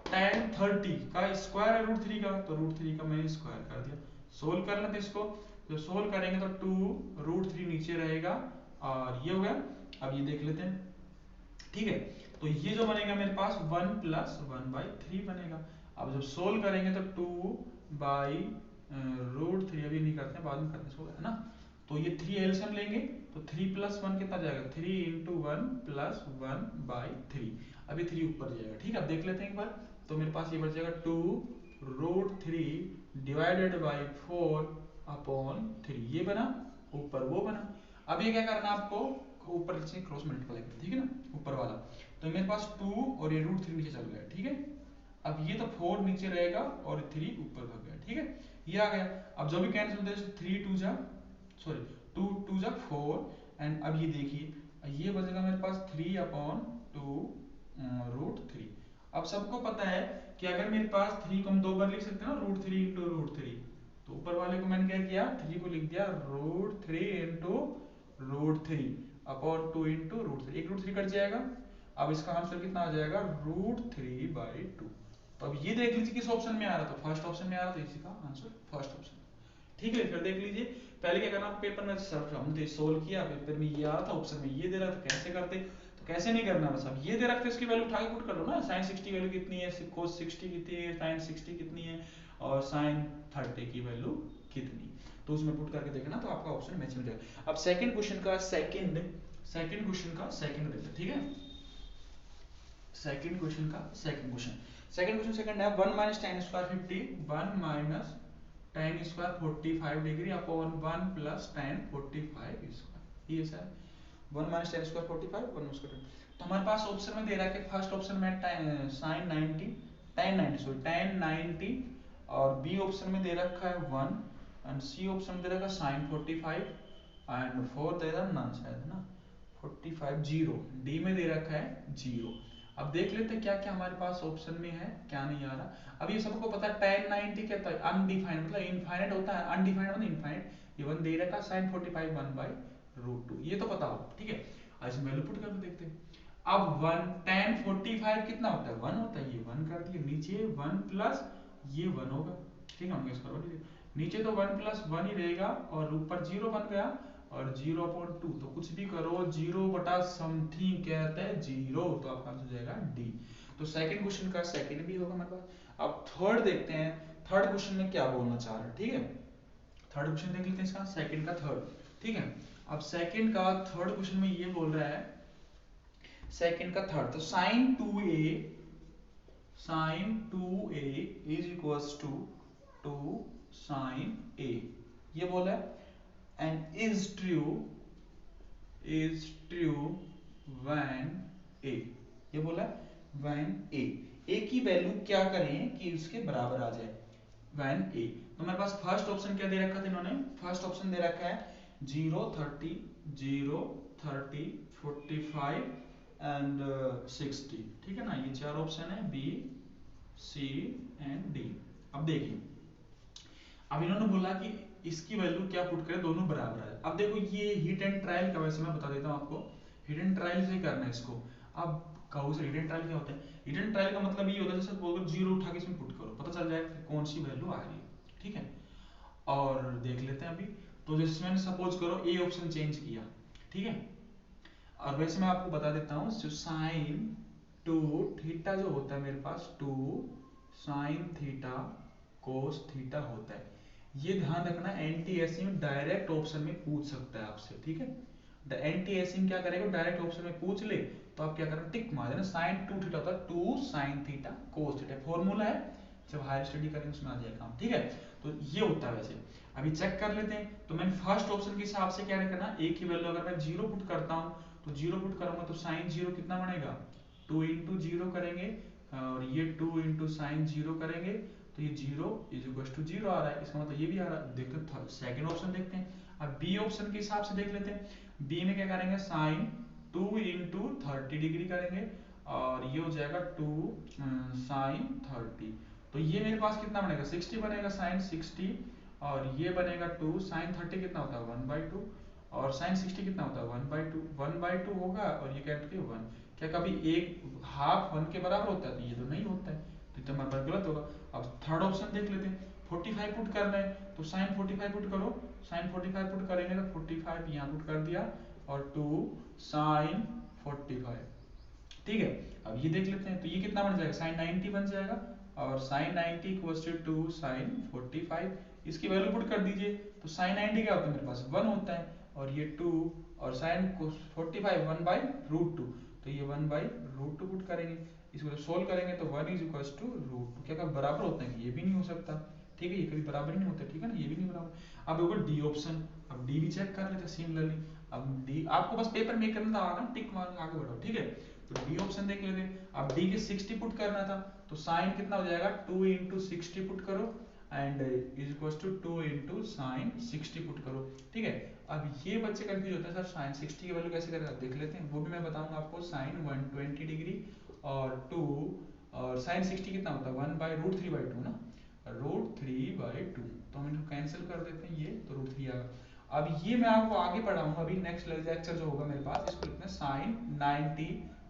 tan 30 का स्क्वायर है √3 का, तो √3 का मैंने स्क्वायर कर दिया। सोल्व कर लेते इसको, जब सोल्व करेंगे तो 2 √3 नीचे रहेगा और ये हो गया। अब ये देख लेते हैं, ठीक है। तो ये जो बनेगा मेरे पास 1 प्लस 1/3 बनेगा। अब जब सोल्व करेंगे तो 2/√3, अभी नहीं करते हैं बाद में करते हैं, है ना। तो ये 3 एलसीएम लेंगे तो 3 प्लस 1 कितना जाएगा, 3 × 1 प्लस 1/3, अभी 3 ऊपर जाएगा, ठीक है। अब देख लेते हैं एक बार, तो मेरे पास ये बच जाएगा 2√3 डिवाइडेड बाई 4/3, ये बना, ऊपर वो बना। अब ये क्या करना है आपको, ऊपर से क्रॉस मल्टीप्लाई करना, ठीक है ना, ऊपर वाला। तो मेरे पास 2 और ये √3 नीचे चल गया, ठीक है। अब ये तो 4 नीचे रहेगा और 3 ऊपर भाग गया, ठीक है, ये आ गया। अब जो भी कैंसिल होता है 3 2 जा, सॉरी 2 2 जा 4, एंड अब ये देखिए ये बचेगा मेरे पास 3/2 √3। अब सबको पता है कि अगर मेरे पास 3 को हम 2 बार लिख सकते हैं ना, √3 × √3, तो ऊपर वाले को मैंने क्या किया, 3 को लिख दिया √3 × √3 अपॉन 2 × √3, एक √3 कट जाएगा। अब इसका आंसर कितना आ जाएगा √3/2। तो अब ये देख लीजिए किस ऑप्शन में आ रहा था, फर्स्ट ऑप्शन में आ रहा था, इसी का आंसर फर्स्ट ऑप्शन, ठीक है। फिर देख लीजिए पहले क्या करना, पेपर में हमने सोल्व किया, पेपर में ये आ रहा था, ऑप्शन में ये दे रहा था, कैसे करते, तो कैसे नहीं करना, बस अब ये दे रखते इसकी वैल्यू उठा के पुट कर लो ना। sin 60 वैल्यू कितनी है, cos 60 कितनी है, tan 60 कितनी है, और sin 30 की वैल्यू कितनी, तो उसमें पुट करके देखना तो आपका ऑप्शन मैच हो जाएगा। अब सेकंड क्वेश्चन का सेकंड देखते हैं, ठीक है। सेकंड क्वेश्चन है 1 - tan square 50, 1 - tan square 45 degree upon 1 plus tan 45 square, ये सर 1 - tan स्क्वायर 45 1 स्क्वायर। तो हमारे पास ऑप्शन में दे रहा है, फर्स्ट ऑप्शन में sin 90 tan 90, और बी ऑप्शन में दे रखा है 1, एंड सी ऑप्शन में दे रखा है sin 45, एंड 4 दे रहा नन, शायद ना 45 0, डी में दे रखा है 0। अब देख लेते हैं क्या क्या हमारे पास ऑप्शन में है, क्या नहीं आ रहा। अब ये सबको पता है tan 90 क्या था, अनडिफाइंड मतलब इनफाइनाइट होता है, अनडिफाइंड मतलब इनफाइनाइट, ये 1 दे रखा sin 45 1/√2, ये तो पता हो, ठीक है। आज वैल्यू पुट करके देखते हैं। अब 1 tan 45 कितना होता है 1 होता है, ये 1 कर दिए, नीचे 1 प्लस ये 1 होगा, ठीक है, हम गेस करवा लीजिए, नीचे तो 1 + 1 ही रहेगा और ऊपर 0 बन गया, और 0/2, तो कुछ भी करो 0 बटा समथिंग क्या आता है 0, तो आपका आंसर हो जाएगा डी। तो सेकंड क्वेश्चन का सेकंड भी होगा हमारे पास। अब थर्ड देखते हैं, थर्ड क्वेश्चन में क्या बोलना चाह रहा है, ठीक है। थर्ड क्वेश्चन देख लेते हैं इसका, सेकंड का थर्ड, ठीक है। अब सेकंड का थर्ड क्वेश्चन में ये बोल रहा है, सेकंड का थर्ड, तो sin 2a is equals to 2 sin a, ये बोला है, and is true when a, ये बोला when a की वैल्यू क्या करें कि उसके बराबर आ जाए when a। तो मेरे पास फर्स्ट ऑप्शन क्या दे रखा था इन्होंने, फर्स्ट ऑप्शन दे रखा है 0 30 0 30 45 एंड 60, ठीक है ना, ये चार ऑप्शन है बी सी एंड डी। अब देखिए अब इन्होंने बोला कि इसकी वैल्यू क्या पुट करें, दोनों बराबर है। अब देखो ये हिट एंड ट्रायल का, वैसे मैं बता देता हूँ आपको, हिट एंड ट्रायल से करना है इसको। अब कहो से हिट एंड ट्रायल क्या होता है, हिट एंड ट्रायल का मतलब ये होता है जैसे बोलकर 0 उठा के इसमें पुट करो, पता चल जाएगा कि कौन सी वैल्यू आ रही है, ठीक है। और देख लेते हैं अभी, तो जैसे मैंने सपोज करो ए ऑप्शन चेंज किया, ठीक है। और वैसे मैं आपको बता देता हूँ, जो साइन 2 थीटा जो होता है मेरे पास 2 sin थीटा cos थीटा होता है, ये ध्यान रखना, एंटी एसिंग डायरेक्ट ऑप्शन में पूछ सकता है आपसे, ठीक है। एंटी एसिंग क्या करेगा, डायरेक्ट ऑप्शन में पूछ ले तो आप क्या करना, टिक मार देना। साइन 2 थीटा होता है 2 sine theta cos theta, formula है, जब हायर स्टडी करेंगे उसमें आ जाएगा काम, ठीक है। तो ये होता है वैसे। अभी चेक कर लेते हैं। तो मैंने फर्स्ट ऑप्शन के हिसाब से क्या करना, एक ही वैल्यू अगर मैं 0 पुट करता हूँ तो 0 पुट करूंगा तो साइन 0 कितना बनेगा, 2 इंटू 0 करेंगे, और ये 2 इंटू साइन 0 करेंगे तो ये 0 इज इक्वल टू 0 आ रहा है, इसका मतलब ये भी आ रहा है। देखते हैं सेकंड ऑप्शन देखते हैं। अब बी ऑप्शन के हिसाब से देख लेते हैं। बी में क्या करेंगे, साइन 2 इंटू 30 डिग्री करेंगे और ये हो जाएगा 2 साइन 30। तो ये मेरे पास कितना बनेगा, 60 बनेगा, साइन 60, और ये बनेगा 2 साइन 30 कितना होता है 1/2, और साइन 60 कितना होता है 1/2, 1/2 होगा, और ये क्या करके 1। क्या कभी एक हाफ 1 के बराबर होता है, तो ये तो नहीं होता है, तो हमारे पास गलत होगा। अब थर्ड ऑप्शन देख लेते हैं। 45 पुट करना है तो साइन 45 पुट करो, साइन 45 पुट करेंगे तो 45 यहाँ पुट कर दिया और 2 साइन 45, ठीक है। अब ये देख लेते हैं तो ये कितना बन जाएगा, साइन 90 बन जाएगा, और साइन 90 इक्वल्स टू 2 साइन 45। इसकी वैल्यू पुट कर दीजिए तो साइन 90 क्या होता है मेरे पास 1 होता है, और ये 2, और साइन 45 1/√2, तो ये 1/√2 पुट करेंगे। इसको सोल्व करेंगे तो 1 इज इक्वल टू √2, क्या कभी बराबर होता है, ये भी नहीं हो सकता, ठीक है, ये कभी बराबर ही नहीं होता, ठीक है ना, ये भी नहीं बराबर। अब होगा डी ऑप्शन। अब डी भी चेक कर लेते हैं सिमिलरली। अब डी आपको बस पेपर में करना था, टिक मार आगे बढ़ो, ठीक है। तो डी ऑप्शन देख लेते हैं। अब डी के 60 पुट करना था तो साइन कितना हो जाएगा, 2 इंटू 60 पुट करो and is equal to 2 into sine 60 put करो, ठीक है। अब ये बच्चे कंफ्यूज होते हैं, सर साइन 60 की वैल्यू कैसे करेगा, देख लेते हैं, वो भी मैं बताऊंगा आपको। साइन 120 डिग्री और 2, और साइन 60 कितना होता है 1/√3/2 ना, √3/2, तो हम इनको कैंसिल कर देते हैं, ये तो √3 आएगा। अब ये मैं आपको आगे पढ़ाऊंगा, अभी नेक्स्ट लेक्चर जो होगा मेरे पास, इसको लिखते हैं साइन 90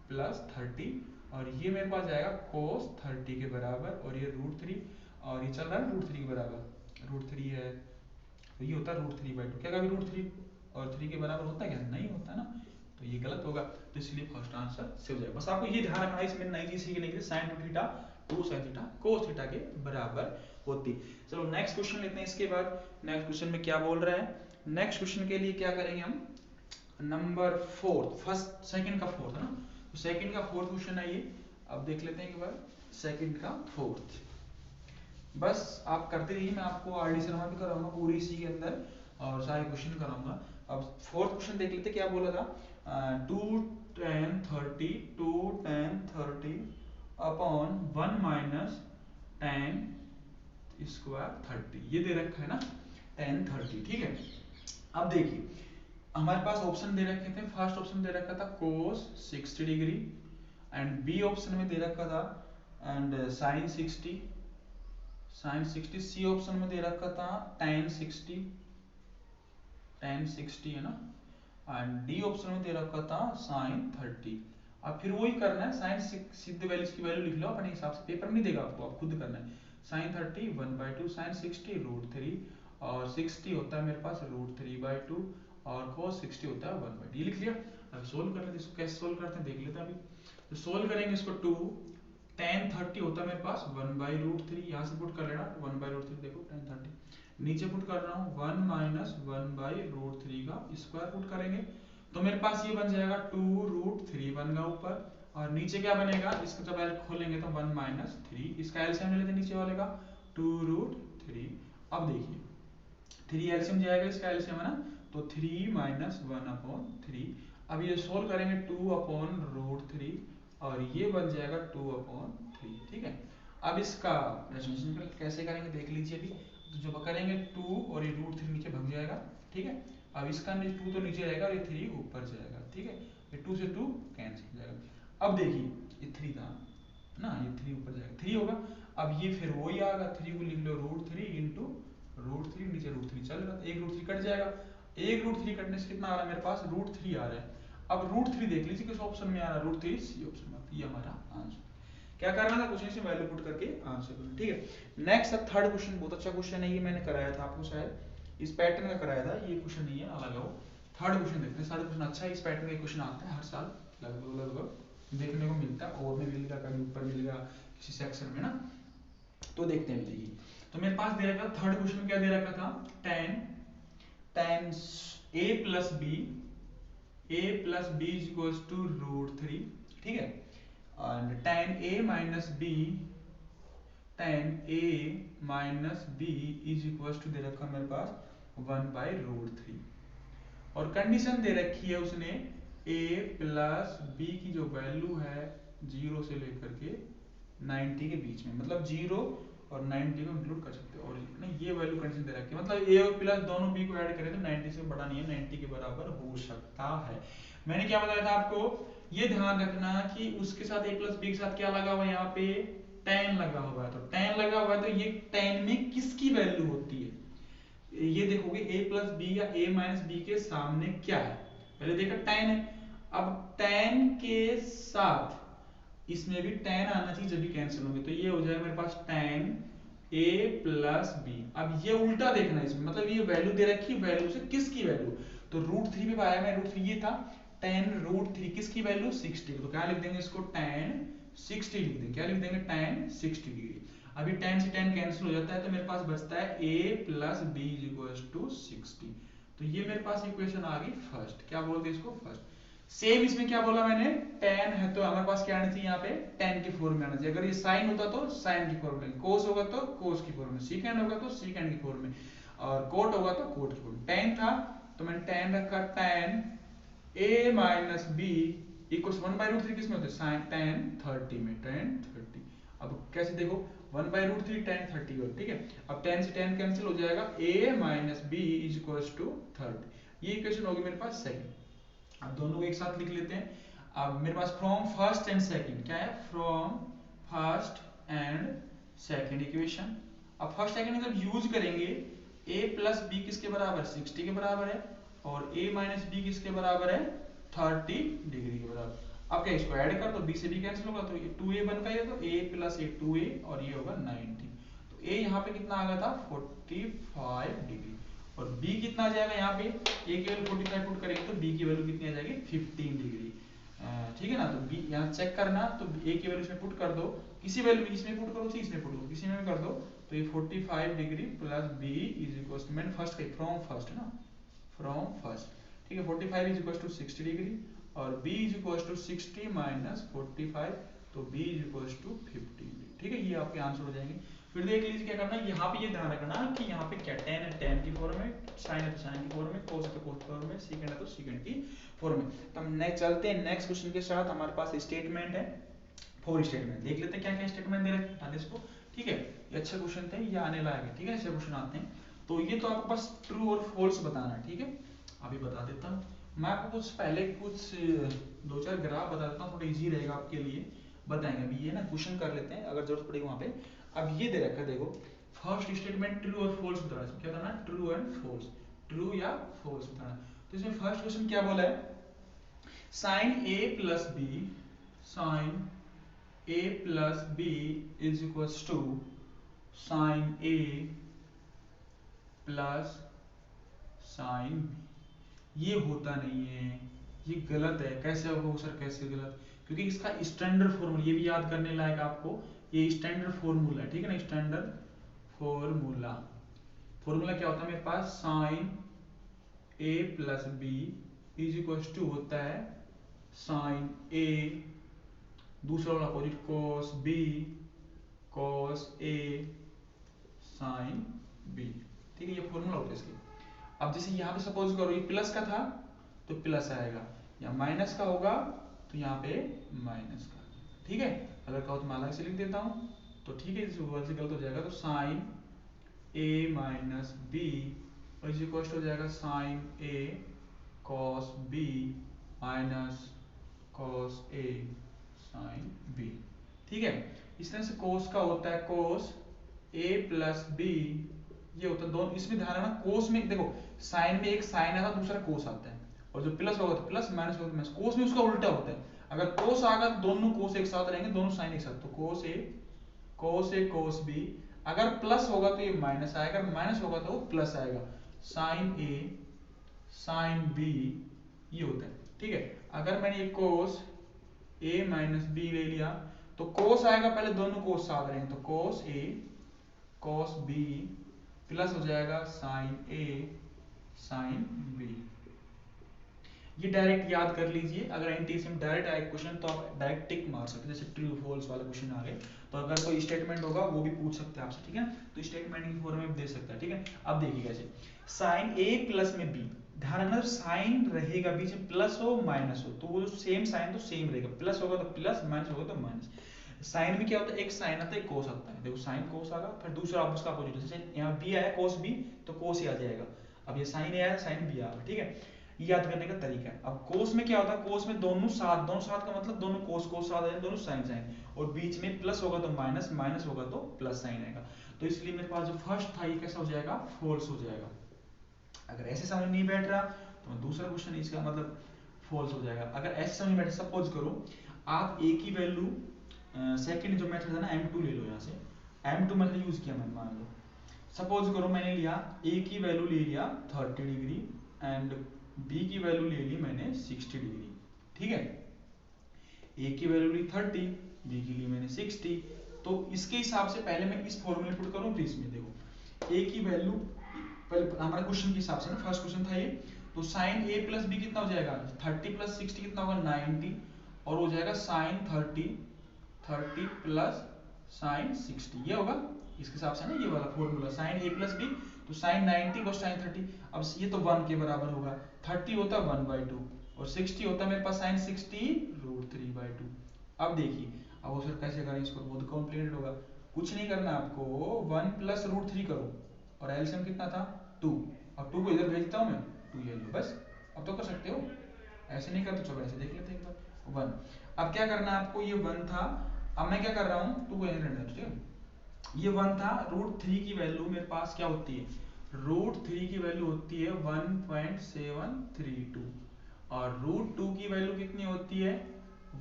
प्लस 30, और ये मेरे पास जाएगा कोस 30 के बराबर, और ये √3, और ये चल रहा है √3 के बराबर, √3 है, तो ये होता है √3/2। क्या कभी √3 और 3 के बराबर होता है क्या, नहीं होता ना, तो ये गलत होगा, तो इसलिए फर्स्ट आंसर से हो जाएगा। बस आपको ये ध्यान रखना है, इसमें नई चीज सीखने के लिए sine 2 theta 2 sine theta cos theta के बराबर होती। चलो नेक्स्ट क्वेश्चन लेते हैं। इसके बाद नेक्स्ट क्वेश्चन में क्या बोल रहा है, नेक्स्ट क्वेश्चन के लिए क्या करेंगे हम, नंबर 4, फर्स्ट सेकंड का फोर्थ है ना, तो सेकंड का फोर्थ क्वेश्चन है ये। अब देख लेते हैं एक बार सेकंड का फोर्थ, बस आप करते रहिए, मैं आपको आरडी शर्मा भी कराऊंगा पूरी इसी के अंदर, और सारे क्वेश्चन कराऊंगा। अब फोर्थ क्वेश्चन देख लेते क्या बोला था, 2 tan 30 upon 1 minus tan square 30, ये दे रखा है ना tan 30, ठीक है। अब देखिए हमारे पास ऑप्शन दे रखे थे, फर्स्ट ऑप्शन दे रखा था cos 60 degree, and b option में दे रखा था एंड sin 60, सी ऑप्शन में दे रखा था tan 60 है ना, एंड डी ऑप्शन में दे रखा था sin 30। अब फिर वही करना है, साइन सीधे वैल्यूज की वैल्यू लिख लो अपने हिसाब से, पेपर नहीं देगा आपको, आप खुद करना है। sin 30 1/2, sin 60 √3, और 60 होता है मेरे पास √3/2, और cos 60 होता है 1/2, ये लिख लिया। अब सोल्व कर लेते हैं, इसको कैसे सोल्व करते हैं देख लेते हैं अभी। तो सोल्व करेंगे इसको, 2 tan 30 होता है मेरे पास 1/√3, यहाँ से पुट कर लेना 1/√3, देखो tan 30 नीचे पुट कर रहा हूँ 1 माइनस 1/√3 का स्क्वायर पुट करेंगे तो मेरे पास ये बन जाएगा 2√3 बन गया ऊपर, और नीचे क्या बनेगा, इसको जब एल खोलेंगे तो 1 माइनस 3, इसका एलसीएम ले लेते हैं नीचे वाले का 2√3। अब देखिए 3 एलसीएम जाएगा, इसका एलसीएम है ना, तो 3 माइनस 1/3। अब ये सोल्व करेंगे 2/√3, और ये बन जाएगा 2/3, ठीक है। अब इसका रेशनल कैसे करेंगे देख लीजिए अभी। तो जो करेंगे 2 और ये √3 नीचे भाग जाएगा, ठीक है। अब इसका 2 तो नीचे रहेगा और ये 3 ऊपर जाएगा, ठीक है, ये 2 से 2 कैंसिल हो जाएगा। अब देखिए ये 3 था ना, ये 3 ऊपर जाएगा 3 होगा। अब ये फिर वही आएगा, 3 को लिख लो √3 इंटू √3, नीचे √3 चल रहा था, एक √3 कट जाएगा, एक √3 कटने से कितना आ रहा है मेरे पास √3 आ रहा है। अब √3 देख लीजिए किस ऑप्शन में आ रहा है, √3 सी ऑप्शन में, ये हमारा आंसर। क्या करना था, क्वेश्चन से वैल्यू पुट करके आंसर करना, ठीक है। नेक्स्ट थर्ड क्वेश्चन, बहुत अच्छा क्वेश्चन है ये, मैंने कराया था आपको शायद, इस पैटर्न का कराया था, ये क्वेश्चन नहीं है अलग है। थर्ड क्वेश्चन देखते हैं, थर्ड क्वेश्चन अच्छा है, इस पैटर्न का क्वेश्चन आता है हर साल लगभग देखने को मिलता है, और में मिलेगा कभी ऊपर मिलेगा किसी सेक्शन में ना, तो देखते हैं देखिए। तो मेरे पास दे रखा थर्ड क्वेश्चन क्या दे रखा था, tan a plus B is equal to √3, ठीक है, and tan a minus b is equal to दे रखा मेरे पास 1/√3, और कंडीशन दे रखी है उसने a प्लस बी की जो वैल्यू है 0 से लेकर के 90 के बीच में, मतलब 0 और 90 को इंक्लूड कर सकते हो, और नहीं ये वैल्यू कंडीशन दे रखी है, मतलब a और प्लस दोनों b को ऐड करें तो 90 से बड़ा नहीं है, 90 के बराबर हो सकता है। मैंने क्या बताया था आपको, ये ध्यान रखना कि उसके साथ a प्लस बी के साथ क्या लगा हुआ है, यहाँ पे tan लगा हुआ है, तो tan लगा हुआ है तो ये tan में किसकी वैल्यू होती है, ये देखोगे a प्लस बी या a माइनस बी के सामने क्या है, पहले देखा tan है, अब tan के साथ इसमें भी tan आना चाहिए जब भी कैंसिल होंगे, तो ये हो जाएगा मेरे पास tan a प्लस बी। अब ये उल्टा देखना है इसमें, मतलब ये वैल्यू दे रखी, वैल्यू से किसकी वैल्यू, तो √3 पे पाया मैं, √3 ये था, tan √3 किसकी वैल्यू 60, तो क्या लिख देंगे इसको tan 60 लिख देंगे, क्या लिख देंगे tan 60 डिग्री। अभी tan से tan कैंसिल हो जाता है तो मेरे पास बचता है a plus B is equal to 60, तो ये मेरे पास इक्वेशन आ गई फर्स्ट, क्या बोलते हैं इसको फर्स्ट। सेम इसमें क्या बोला मैंने, tan है तो हमारे पास क्या आना चाहिए, यहाँ पे tan की फॉर्म में आना चाहिए, अगर ये sin होता तो sin की फॉर्म में, cos होगा तो cos की फॉर्म में, secant होगा तो secant की फॉर्म में, और cot होगा तो cot की फॉर्म में। tan था तो मैंने tan रखा, tan a minus b equals 1/√3 किसमें होता है, sin tan 30 में, tan 30। अब कैसे देखो 1/√3 tan 30 हो, ठीक है, अब tan से tan कैंसिल हो जाएगा, a minus B is equals to 30, ये इक्वेशन होगी मेरे पास सेकंड। अब दोनों को एक साथ लिख लेते हैं। अब मेरे पास फ्रॉम फर्स्ट एंड सेकंड क्या है, from first and second equation. अब फर्स्ट सेकंड जब यूज करेंगे, a प्लस बी किसके बराबर 60 के बराबर है, और a माइनस बी किसके बराबर है 30 डिग्री के बराबर। अब क्या इसको ऐड कर दो, b से b कैंसिल होगा तो ये 2a बन गया, तो a प्लस a 2a और ये होगा 90, तो a यहाँ पे कितना आ गया था 45 डिग्री, और b कितना आ जाएगा, यहाँ पे a की वैल्यू 45 पुट करेंगे तो b की वैल्यू कितनी आ जाएगी 15 डिग्री, ठीक है ना, तो b यहाँ चेक करना, तो a की वैल्यू इसमें पुट कर दो, किसी वैल्यू में इसमें पुट करो चाहे इसमें पुट करो, किसी में भी कर दो, तो ये 45 degree plus b is equal to, मैंने फर्स्ट कही फ्रॉम फर्स्ट है ना, फ्रॉम फर्स्ट, ठीक है, 45 इज इक्वल टू 60 डिग्री, और b is equal to 60 minus 45, तो b is equal to 50 degree, ठीक है, ये आपके आंसर हो जाएंगे। फिर देख लीजिए क्या करना है, यहाँ पे ये ध्यान रखना कि यहाँ पे क्या tan है tan की फॉर्म में, sin है तो sin की फॉर्म में, cos है तो cos की फॉर्म में, secant है तो secant की फॉर्म में। तो हम नेक्स्ट चलते हैं नेक्स्ट क्वेश्चन के साथ। हमारे पास स्टेटमेंट है 4 स्टेटमेंट, देख लेते हैं क्या क्या स्टेटमेंट दे रखे हैं इसको, ठीक है, ये अच्छे क्वेश्चन थे, ये आने लायक है, ठीक है, ऐसे क्वेश्चन आते हैं, तो ये तो आपको बस ट्रू और फॉल्स बताना है, ठीक है, अभी बता देता हूँ मैं आपको, कुछ पहले कुछ 2-4 ग्राफ बता देता हूँ, थोड़ा इजी रहेगा आपके लिए, बताएंगे अभी, ये ना क्वेश्चन कर लेते हैं अगर जरूरत पड़ेगी वहां पे। अब ये दे रखा है देखो, फर्स्ट स्टेटमेंट ट्रू और फॉल्स बताना है, क्या करना है ट्रू एंड फॉल्स, ट्रू या फॉल्स बताना। तो इसमें फर्स्ट क्वेश्चन क्या बोला है, sin a plus B, sin a plus B is equals to sin a प्लस sin b, ये होता नहीं है, ये गलत है, कैसे होगा सर, कैसे गलत, क्योंकि इसका स्टैंडर्ड फॉर्मूला, ये भी याद करने लायक आपको, ये स्टैंडर्ड फॉर्मूला है, ठीक है ना, स्टैंडर्ड फॉर्मूला, फॉर्मूला क्या होता है मेरे पास, sin a plus B is equal to होता है sin a, दूसरा वाला opposite cos b, cos a sin b, ठीक है, ये फॉर्मूला होता है इसके। अब जैसे यहाँ पे सपोज करो ये प्लस का था तो प्लस आएगा, या माइनस का होगा तो यहाँ पे माइनस का, ठीक है, अगर कहो तो मैं अलग से लिख देता हूँ, तो ठीक है, इस से गलत हो जाएगा, तो sine a minus B is equal हो जाएगा साइन a cos b माइनस cos a sin b, ठीक है, इस तरह से cos का होता है cos a प्लस b, ये होता है दोनों, इसमें ध्यान रखना कोस में देखो, साइन में एक साइन आता है, दूसरा कोस आता है, और जो प्लस होगा तो प्लस, माइनस होगा तो माइनस, कोस में उसका उल्टा होता है, अगर कोस आ गया तो दोनों कोस एक साथ रहेंगे, दोनों साइन एक साथ, तो कोस ए कोस बी, अगर प्लस होगा तो ये माइनस आएगा, माइनस होगा तो प्लस आएगा, साइन ए साइन बी, ये होता है, ठीक है। अगर मैंने ये कोस ए माइनस बी ले लिया तो कोस आएगा, पहले दोनों कोस साथ रहेंगे, तो कोस ए cos b प्लस हो जाएगा sin a sin b। ये डायरेक्ट याद कर लीजिए, अगर एनटीएससी में डायरेक्ट आए क्वेश्चन तो आप डायरेक्ट टिक मार सकते हैं, जैसे ट्रू फॉल्स वाला क्वेश्चन आ गए तो अगर कोई स्टेटमेंट होगा वो भी पूछ सकते हैं आपसे, ठीक है, तो स्टेटमेंट की फॉर्म में दे सकता है, ठीक है। अब देखिए कैसे साइन ए प्लस में बी, ध्यान रखना साइन रहेगा बीच में, प्लस हो माइनस हो तो वो सेम साइन तो सेम रहेगा, प्लस होगा तो प्लस, माइनस होगा तो माइनस। साइन में क्या होता है, एक साइन आता है एक कोस आता है, देखो साइन कोस आ गया, फिर दूसरा आप उसका अपोजिट, जैसे यहाँ बी आया कोस बी तो कोस ही आ जाएगा, अब ये साइन ए आया साइन बी आ गया, ठीक है, याद करने का तरीका है। अब कोस में क्या होता है, कोस में दोनों साथ का मतलब दोनों कोस कोस साथ आए, दोनों साइन साइन, और बीच में प्लस होगा तो माइनस, माइनस होगा तो प्लस साइन आएगा, तो इसलिए मेरे पास जो फर्स्ट था ये कैसा हो जाएगा, फॉल्स हो जाएगा। अगर ऐसे समझ नहीं बैठ रहा तो दूसरा क्वेश्चन इसका मतलब फॉल्स हो जाएगा। अगर ऐसे समझ बैठे, सपोज करो आप ए की वैल्यू, सेकंड जो मेथड है ना m2 ले लो, यहाँ से m2 मतलब यूज किया मैंने, मान लो सपोज करो मैंने लिया a की वैल्यू ले लिया 30 डिग्री एंड b की वैल्यू ले ली मैंने 60 डिग्री, ठीक है, a की वैल्यू ली 30, b की ली मैंने 60, तो इसके हिसाब से पहले मैं इस फॉर्मूले पुट करूं, तो इसमें देखो a की वैल्यू पहले हमारा क्वेश्चन के हिसाब से ना, फर्स्ट क्वेश्चन था ये, तो साइन a प्लस b कितना हो जाएगा, 30 प्लस 60 कितना होगा 90, और हो जाएगा साइन 30 प्लस साइन 60, ये होगा इसके हिसाब से ना, ये वाला formula sine a plus b, तो साइन 90 को साइन 30, अब ये तो 1 के बराबर होगा, 30 होता है 1/2 और 60 होता है मेरे पास साइन 60 √3/2। अब देखिए अब वो सर कैसे करें इसको, बहुत कॉम्प्लिकेटेड होगा, कुछ नहीं करना आपको, 1 प्लस √3 करो और एलसीएम कितना था 2, अब 2 को इधर भेजता हूँ मैं, 2 ये लो बस, अब तो कर सकते हो, ऐसे नहीं कर तो चलो ऐसे देख लेते हैं एक बार 1। अब क्या करना है आपको, ये 1 था, अब मैं क्या कर रहा हूँ 2 को यहीं रहने दो, ठीक है, ये 1 था, √3 की वैल्यू मेरे पास क्या होती है, √3 की वैल्यू होती है 1.732 और √2 की वैल्यू कितनी होती है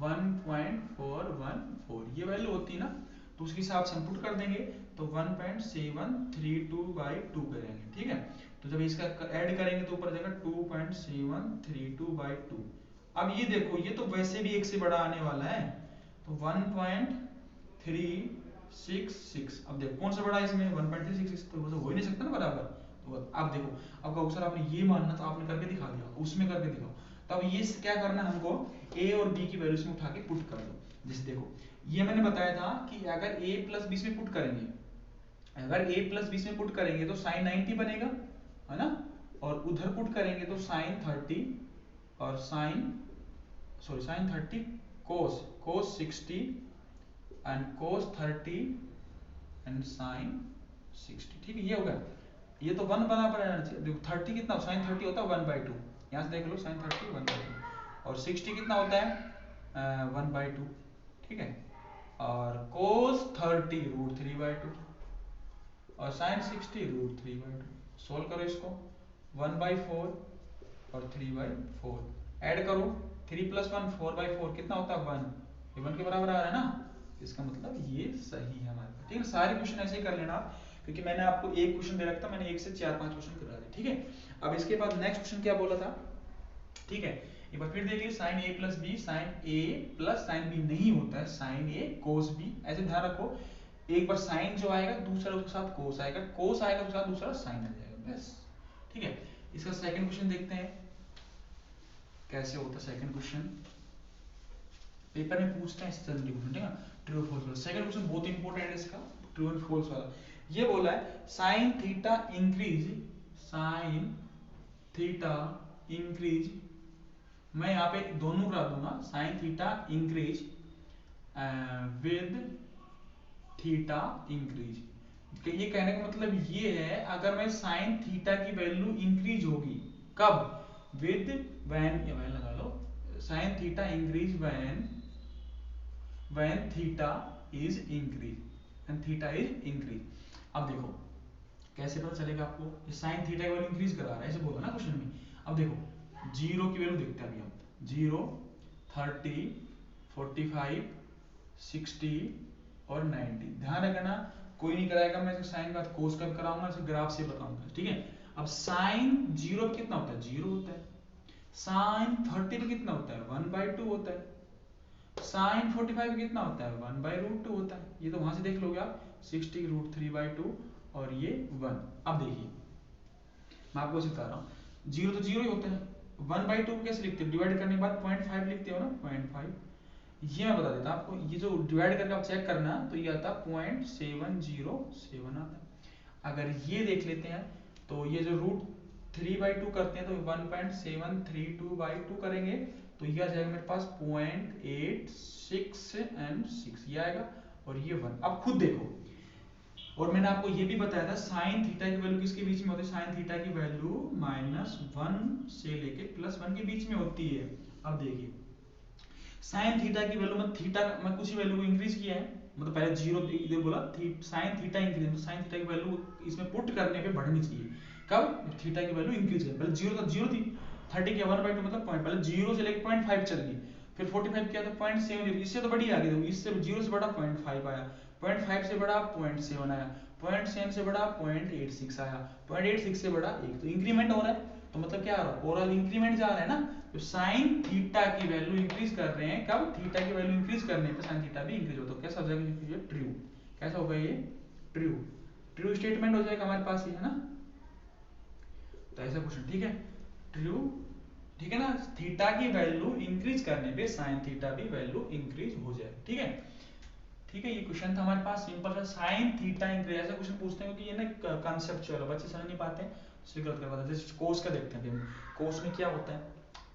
1.414, ये वैल्यू होती है ना, तो उसके हिसाब से हम पुट कर देंगे, तो 1.732/2 करेंगे, ठीक है, तो जब इसका ऐड करेंगे तो ऊपर जाएगा 2.732/2। अब ये देखो ये तो वैसे भी एक से बड़ा आने वाला है, तो 1.366, अब देखो कौन सा बड़ा है इसमें 1.366, तो वो तो हो ही नहीं सकता ना बराबर, तो अब देखो अब कहो सर आपने ये मानना तो आपने करके दिखा दिया, उसमें करके दिखाओ, तो अब ये क्या करना है हमको, a और b की वैल्यूज में उठा के पुट कर दो, जैसे देखो ये मैंने बताया था कि अगर a प्लस b में पुट करेंगे, अगर a प्लस b में पुट करेंगे तो साइन 90 बनेगा, है ना, और उधर पुट करेंगे तो साइन 30 और sine 30 cos 60 and cos 30 and sine 60, ठीक है, ये हो गया, ये तो 1 बराबर रहना चाहिए, देखो 30 कितना साइन 30 होता है 1/2, यहाँ से देख लो साइन 30 1/2 और 60 कितना होता है 1/2, ठीक है, और cos 30 √3/2 और साइन 60 √3/2, सोल्व करो इसको 1/4 और 3/4 ऐड करो, 3 + 1 4/4 कितना होता है 1, ये 1 के बराबर आ रहा है ना, इसका मतलब ये सही है हमारे पास, ठीक है, सारे क्वेश्चन ऐसे ही कर लेना आप, क्योंकि मैंने आपको एक क्वेश्चन दे रखा था, मैंने 1 से 4-5 क्वेश्चन करा दिए, ठीक है। अब इसके बाद नेक्स्ट क्वेश्चन क्या बोला था, ठीक है, एक बार फिर देखिए sine a plus B, sine a plus sine b नहीं होता है, साइन a cos b, ऐसे ध्यान रखो, एक बार साइन जो आएगा दूसरा उसके साथ cos आएगा, cos आएगा उसके साथ दूसरा साइन आ जाएगा, बस, ठीक है। इसका सेकंड क्वेश्चन देखते हैं कैसे होता है, सेकंड क्वेश्चन पेपर में पूछते हैं इससे जल्दी क्वेश्चन, ठीक है, ट्रू फॉल्स वाला सेकंड क्वेश्चन बहुत इंपॉर्टेंट है इसका, ट्रू एंड फॉल्स वाला, ये बोला है साइन थीटा इंक्रीज, मैं यहाँ पे दोनों करा दूंगा, sine theta increase with theta increase, ये कहने का मतलब ये है अगर मैं साइन थीटा की वैल्यू इंक्रीज होगी कब, विद व्हेन लगा लो, sine theta increase when theta is increase, अब देखो कैसे पता चलेगा आपको, ये साइन थीटा की वैल्यू इंक्रीज करा रहा है, ऐसे बोला ना क्वेश्चन में, अब देखो जीरो की वैल्यू देखते हैं अभी हम, 0 30 45 60 और 90, ध्यान रखना कोई नहीं कराएगा, मैं साइन का कोस का कराऊंगा, इसे ग्राफ से बताऊंगा, ठीक है। अब साइन 0 पे कितना होता है 0 होता है, साइन 30 पे कितना होता है 1/2 होता है, साइन 45 पे कितना होता है 1/√2 होता है, ये तो वहां से देख लोगे आप 60 √3/2 और ये 1। अब देखिए मैं आपको बता रहा हूँ, जीरो तो जीरो ही होता है, 1/2 कैसे लिखते हो, डिवाइड करने के बाद 0.5 लिखते हो ना, 0.5। ये मैं बता देता हूँ आपको, ये जो डिवाइड करके आप चेक करना तो ये आता 0.707 आता है। अगर ये देख लेते हैं तो ये जो √3/2 करते हैं तो 1.732/2 करेंगे तो ये आ जाएगा मेरे पास 0.86 ये आएगा, और ये 1। अब खुद देखो, और मैंने आपको ये भी बताया था साइन थीटा की वैल्यू किसके बीच में होती है, साइन थीटा की वैल्यू -1 से लेके +1 के बीच में होती है। अब देखिए साइन थीटा की वैल्यू में थीटा मैं कुछ ही वैल्यू को इंक्रीज किया है, मतलब पहले जीरो इधर बोला साइन थीटा इंक्रीज, तो साइन थीटा की वैल्यू इसमें पुट करने पे बढ़नी चाहिए। कब थीटा की वैल्यू इंक्रीज कर, पहले जीरो था, जीरो थी 30 के 1/2 मतलब पॉइंट, पहले जीरो से लेके 0.5 चल गई, फिर 45 किया तो 0.7, इससे तो बड़ी आ गई, इससे जीरो से बड़ा 0.5 आया, 0.5 से बड़ा 0.7 आया, 0.7 से बड़ा 0.86 आया, 0.86 से बड़ा 1, तो इंक्रीमेंट हो रहा है, तो मतलब क्या आ रहा है, ओवरऑल इंक्रीमेंट जा रहा है ना। तो साइन थीटा की वैल्यू इंक्रीज कर रहे हैं, कब थीटा की वैल्यू इंक्रीज करने पे साइन थीटा भी इंक्रीज होता है, तो कैसा हो जाएगा ये ट्रू, कैसा होगा ये ट्रू, ट्रू स्टेटमेंट हो जाएगा हमारे पास ये, है ना। तो ऐसा क्वेश्चन ठीक है, ट्रू, ठीक है ना, थीटा की वैल्यू इंक्रीज करने पे साइन थीटा भी वैल्यू इंक्रीज हो जाए, ठीक है। ठीक है, ये क्वेश्चन था हमारे पास सिंपल सा, साइन थीटा इंक्रीज, ऐसा क्वेश्चन पूछते हैं क्योंकि ये ना कंसेप्चुअल बच्चे समझ नहीं पाते हैं, इसलिए गलत कर पाते हैं। जैसे कोस का देखते हैं, कोस में क्या होता है,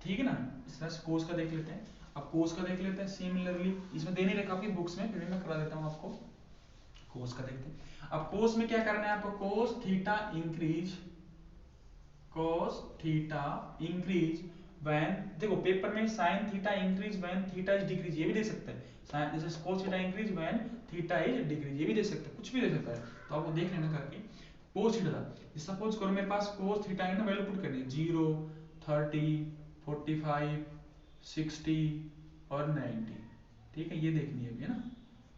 ठीक है ना, इस तरह से कोस का देख लेते हैं। अब कोस का देख लेते हैं सिमिलरली, इसमें दे नहीं रखा आपकी बुक्स में, फिर भी मैं करा देता हूँ आपको, कोस का देखते हैं। अब कोस में क्या करना है आपको, cos theta increase, cos theta increase when, देखो पेपर में sign theta increase when theta is decrease, ये भी दे सकते हैं, साइन जैसे cos theta increase when theta is decrease, ये भी दे सकते हैं, कुछ भी दे सकता है, तो आपको देख लेना करके। कोस थीटा था, सपोज करो मेरे पास कोस थीटा की ना वैल्यू पुट करनी है 0, 30, 45, 60 और 90, ठीक है, ये देखनी है अभी, है ना।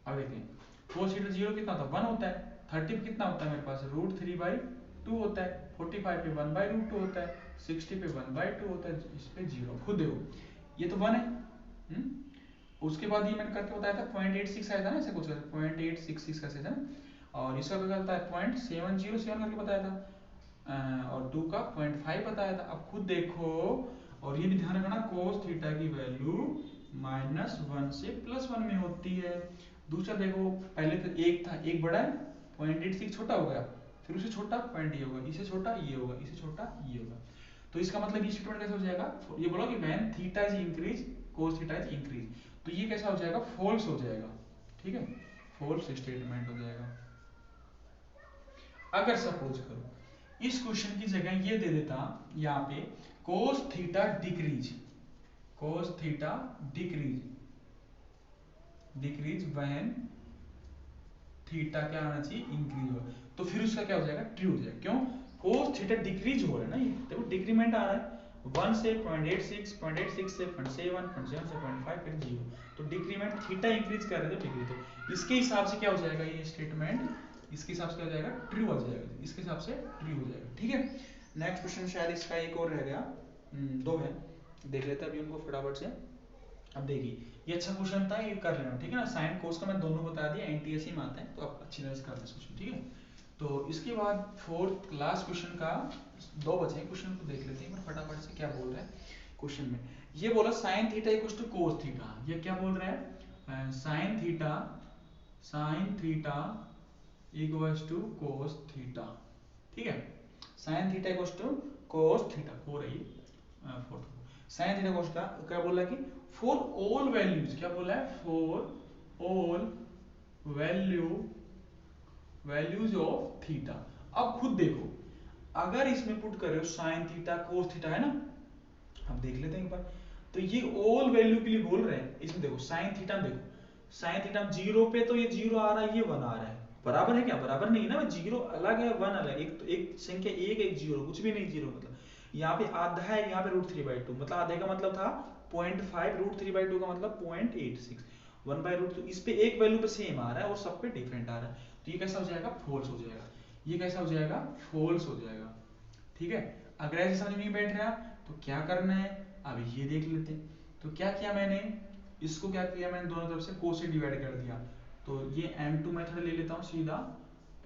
अब देखते हैं कोस थीटा 0 कितना होता है, 1 होता है, 30 पे कितना होता है मेरे पास √3/2 होता है, 45 पे 1/√2 होता है, 60 पे 1/2 होता है, इस पे 0, खुद देखो ये तो 1 है। उसके बाद ये मैंने करके बताया था 0.86 आया था ना, ऐसे कुछ 0.866 कैसे था, और इसका क्या करता है 0.707 करके बताया था, और 2 का 0.5 बताया था। अब खुद देखो, और ये भी ध्यान रखना कोस थीटा की वैल्यू -1 से +1 में होती है। दूसरा देखो, पहले तो एक था, एक बड़ा है, 0.86 छोटा हो गया, फिर उससे छोटा पॉइंट ये होगा, इससे छोटा ये होगा, इससे छोटा ये होगा, तो इसका मतलब ये स्टेटमेंट कैसे हो जाएगा, ये बोलो कि when theta is increase cos theta is increase, तो ये कैसा हो जाएगा, फॉल्स हो जाएगा, ठीक है, फॉल्स स्टेटमेंट हो जाएगा। अगर सपोज करो इस क्वेश्चन की जगह ये दे देता यहाँ पे cos theta decrease, cos theta decrease, decrease when theta क्या आना चाहिए, इंक्रीज हो, तो फिर उसका क्या हो जाएगा, ट्रू हो जाएगा। क्यों, कोस थीटा डिक्रीज हो रहा है ना, ये देखो डिक्रीमेंट आ रहा है, 1 से 0.86, 0.86 से 0.7, 0.7 से 0.5, फिर 0, तो डिक्रीमेंट थीटा इंक्रीज कर रहे थे डिक्रीज, तो इसके हिसाब से क्या हो जाएगा ये स्टेटमेंट, इसके हिसाब से क्या हो जाएगा, ट्रू हो जाएगा, इसके हिसाब से ट्रू हो जाएगा, ठीक है। नेक्स्ट क्वेश्चन शायद इसका एक और रह गया, 2 है, देख लेते हैं अभी उनको फटाफट से। अब देखिए ये अच्छा क्वेश्चन था, ये कर लेना, ठीक है ना, साइन कोस का मैं दोनों बता दिया, एनटीएससी में आता है, तो आप अच्छी तरह से कर लें क्वेश्चन, ठीक है। तो इसके बाद फोर्थ लास्ट क्वेश्चन का 2 बचे क्वेश्चन को देख लेते हैं फटाफट से, क्या बोल रहा है क्वेश्चन में। ये बोला sine theta equals to cos theta, ये क्या बोल रहा है, sine theta equals to cos theta, ठीक है, sine theta equals to cos theta, हो रही फोर्थ, साइन थीटा कोस का क्या बोला कि फॉर ऑल वैल्यूज, क्या बोला है, for all values of theta. अब खुद देखो, अगर इसमें पुट कर रहे हो साइन थीटा कोस थीटा, है ना, हम देख लेते हैं एक बार, तो ये ऑल वैल्यू के लिए बोल रहे हैं, इसमें देखो साइन थीटा, देखो साइन थीटा 0 पे तो ये 0 आ रहा है, ये 1 आ रहा है, बराबर है क्या, बराबर नहीं ना, 0 अलग है 1 अलग, एक तो एक संख्या एक 0, कुछ भी नहीं 0, मतलब यहाँ पे आधा है, यहाँ पे √3/2, मतलब आधे का मतलब था 0.5, √3/2 का मतलब 0.86, 1/√2, इस पे एक वैल्यू पे सेम आ रहा है और सब पे डिफरेंट आ रहा है, तो ये कैसा हो जाएगा, फॉल्स हो जाएगा, ये कैसा हो जाएगा, फॉल्स हो जाएगा, ठीक है। अगर ऐसे समझ नहीं बैठ रहा तो क्या करना है, अब ये देख लेते हैं। तो क्या किया मैंने, इसको क्या किया मैंने, दोनों तरफ से कोस से डिवाइड कर दिया, तो ये m2 मेथड ले लेता हूँ सीधा,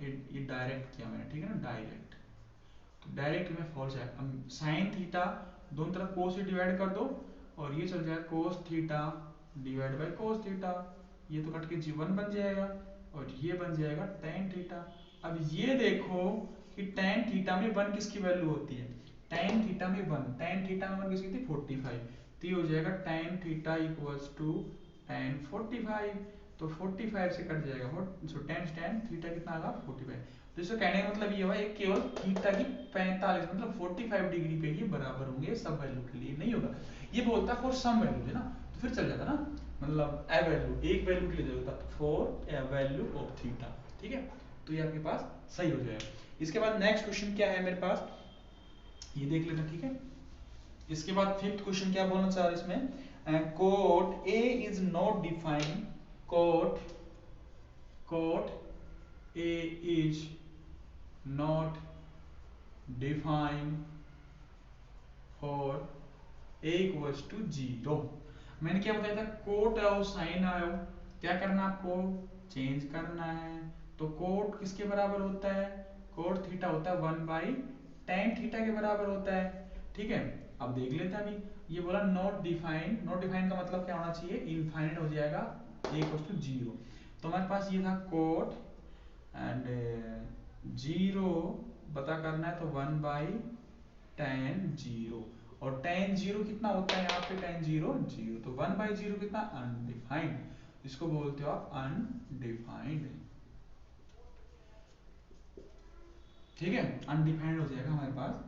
ये डायरेक्ट किया मैंने, ठीक है ना, डायरेक्ट। तो डायरेक्ट में फॉल्स है। अब साइन थीटा दोनों तरफ कोस से डिवाइड कर दो और ये चल जाएगा cos theta divide by cos theta, ये तो कट के जी1 बन जाएगा और ये बन जाएगा टेन थीटा। अब ये देखो कि टेन थीटा में वन किसकी वैल्यू होती है, टेन थीटा में वन, टेन थीटा में वन किसकी थी 45, तो ये हो जाएगा tan theta equals to tan 45, तो 45 से कट जाएगा, सो टेन टेन थीटा कितना आएगा 45। तो इसका कहने का मतलब ये हुआ एक केवल थीटा की 45 मतलब 45 डिग्री पे ही बराबर होंगे, सब वैल्यू के लिए नहीं होगा। ये बोलता फॉर सम वैल्यू है ना, तो फिर चल जाता ना, मतलब ए वैल्यू एक वैल्यू के लिए होता for a value of theta, ठीक है। तो ये आपके पास सही हो जाएगा। इसके बाद नेक्स्ट क्वेश्चन क्या है मेरे पास, ये देख लेना, ठीक है। इसके बाद फिफ्थ क्वेश्चन क्या बोलना चाह रहा है इसमें, cot A is not defined, cot A is not defined for A equals to 0। मैंने क्या बताया था, कोट आओ साइन आओ, क्या करना आपको, चेंज करना है। तो कोट किसके बराबर होता है, कोट थीटा होता है 1 बाई टेन थीटा के बराबर होता है, ठीक है। अब देख लेते हैं, अभी ये बोला नॉट डिफाइंड, नॉट डिफाइंड का मतलब क्या होना चाहिए, इनफाइनाइट हो जाएगा, ए इक्वल्स टू 0। तो हमारे पास ये था कोट एंड 0 पता करना है, तो 1 बाई टेन 0, और टेन 0 कितना होता है यहाँ पे, टेन 0 0, तो 1 बाई 0 कितना अनडिफाइंड, इसको बोलते हो आप अनडिफाइंड, ठीक है, अनडिफाइंड हो जाएगा हमारे पास।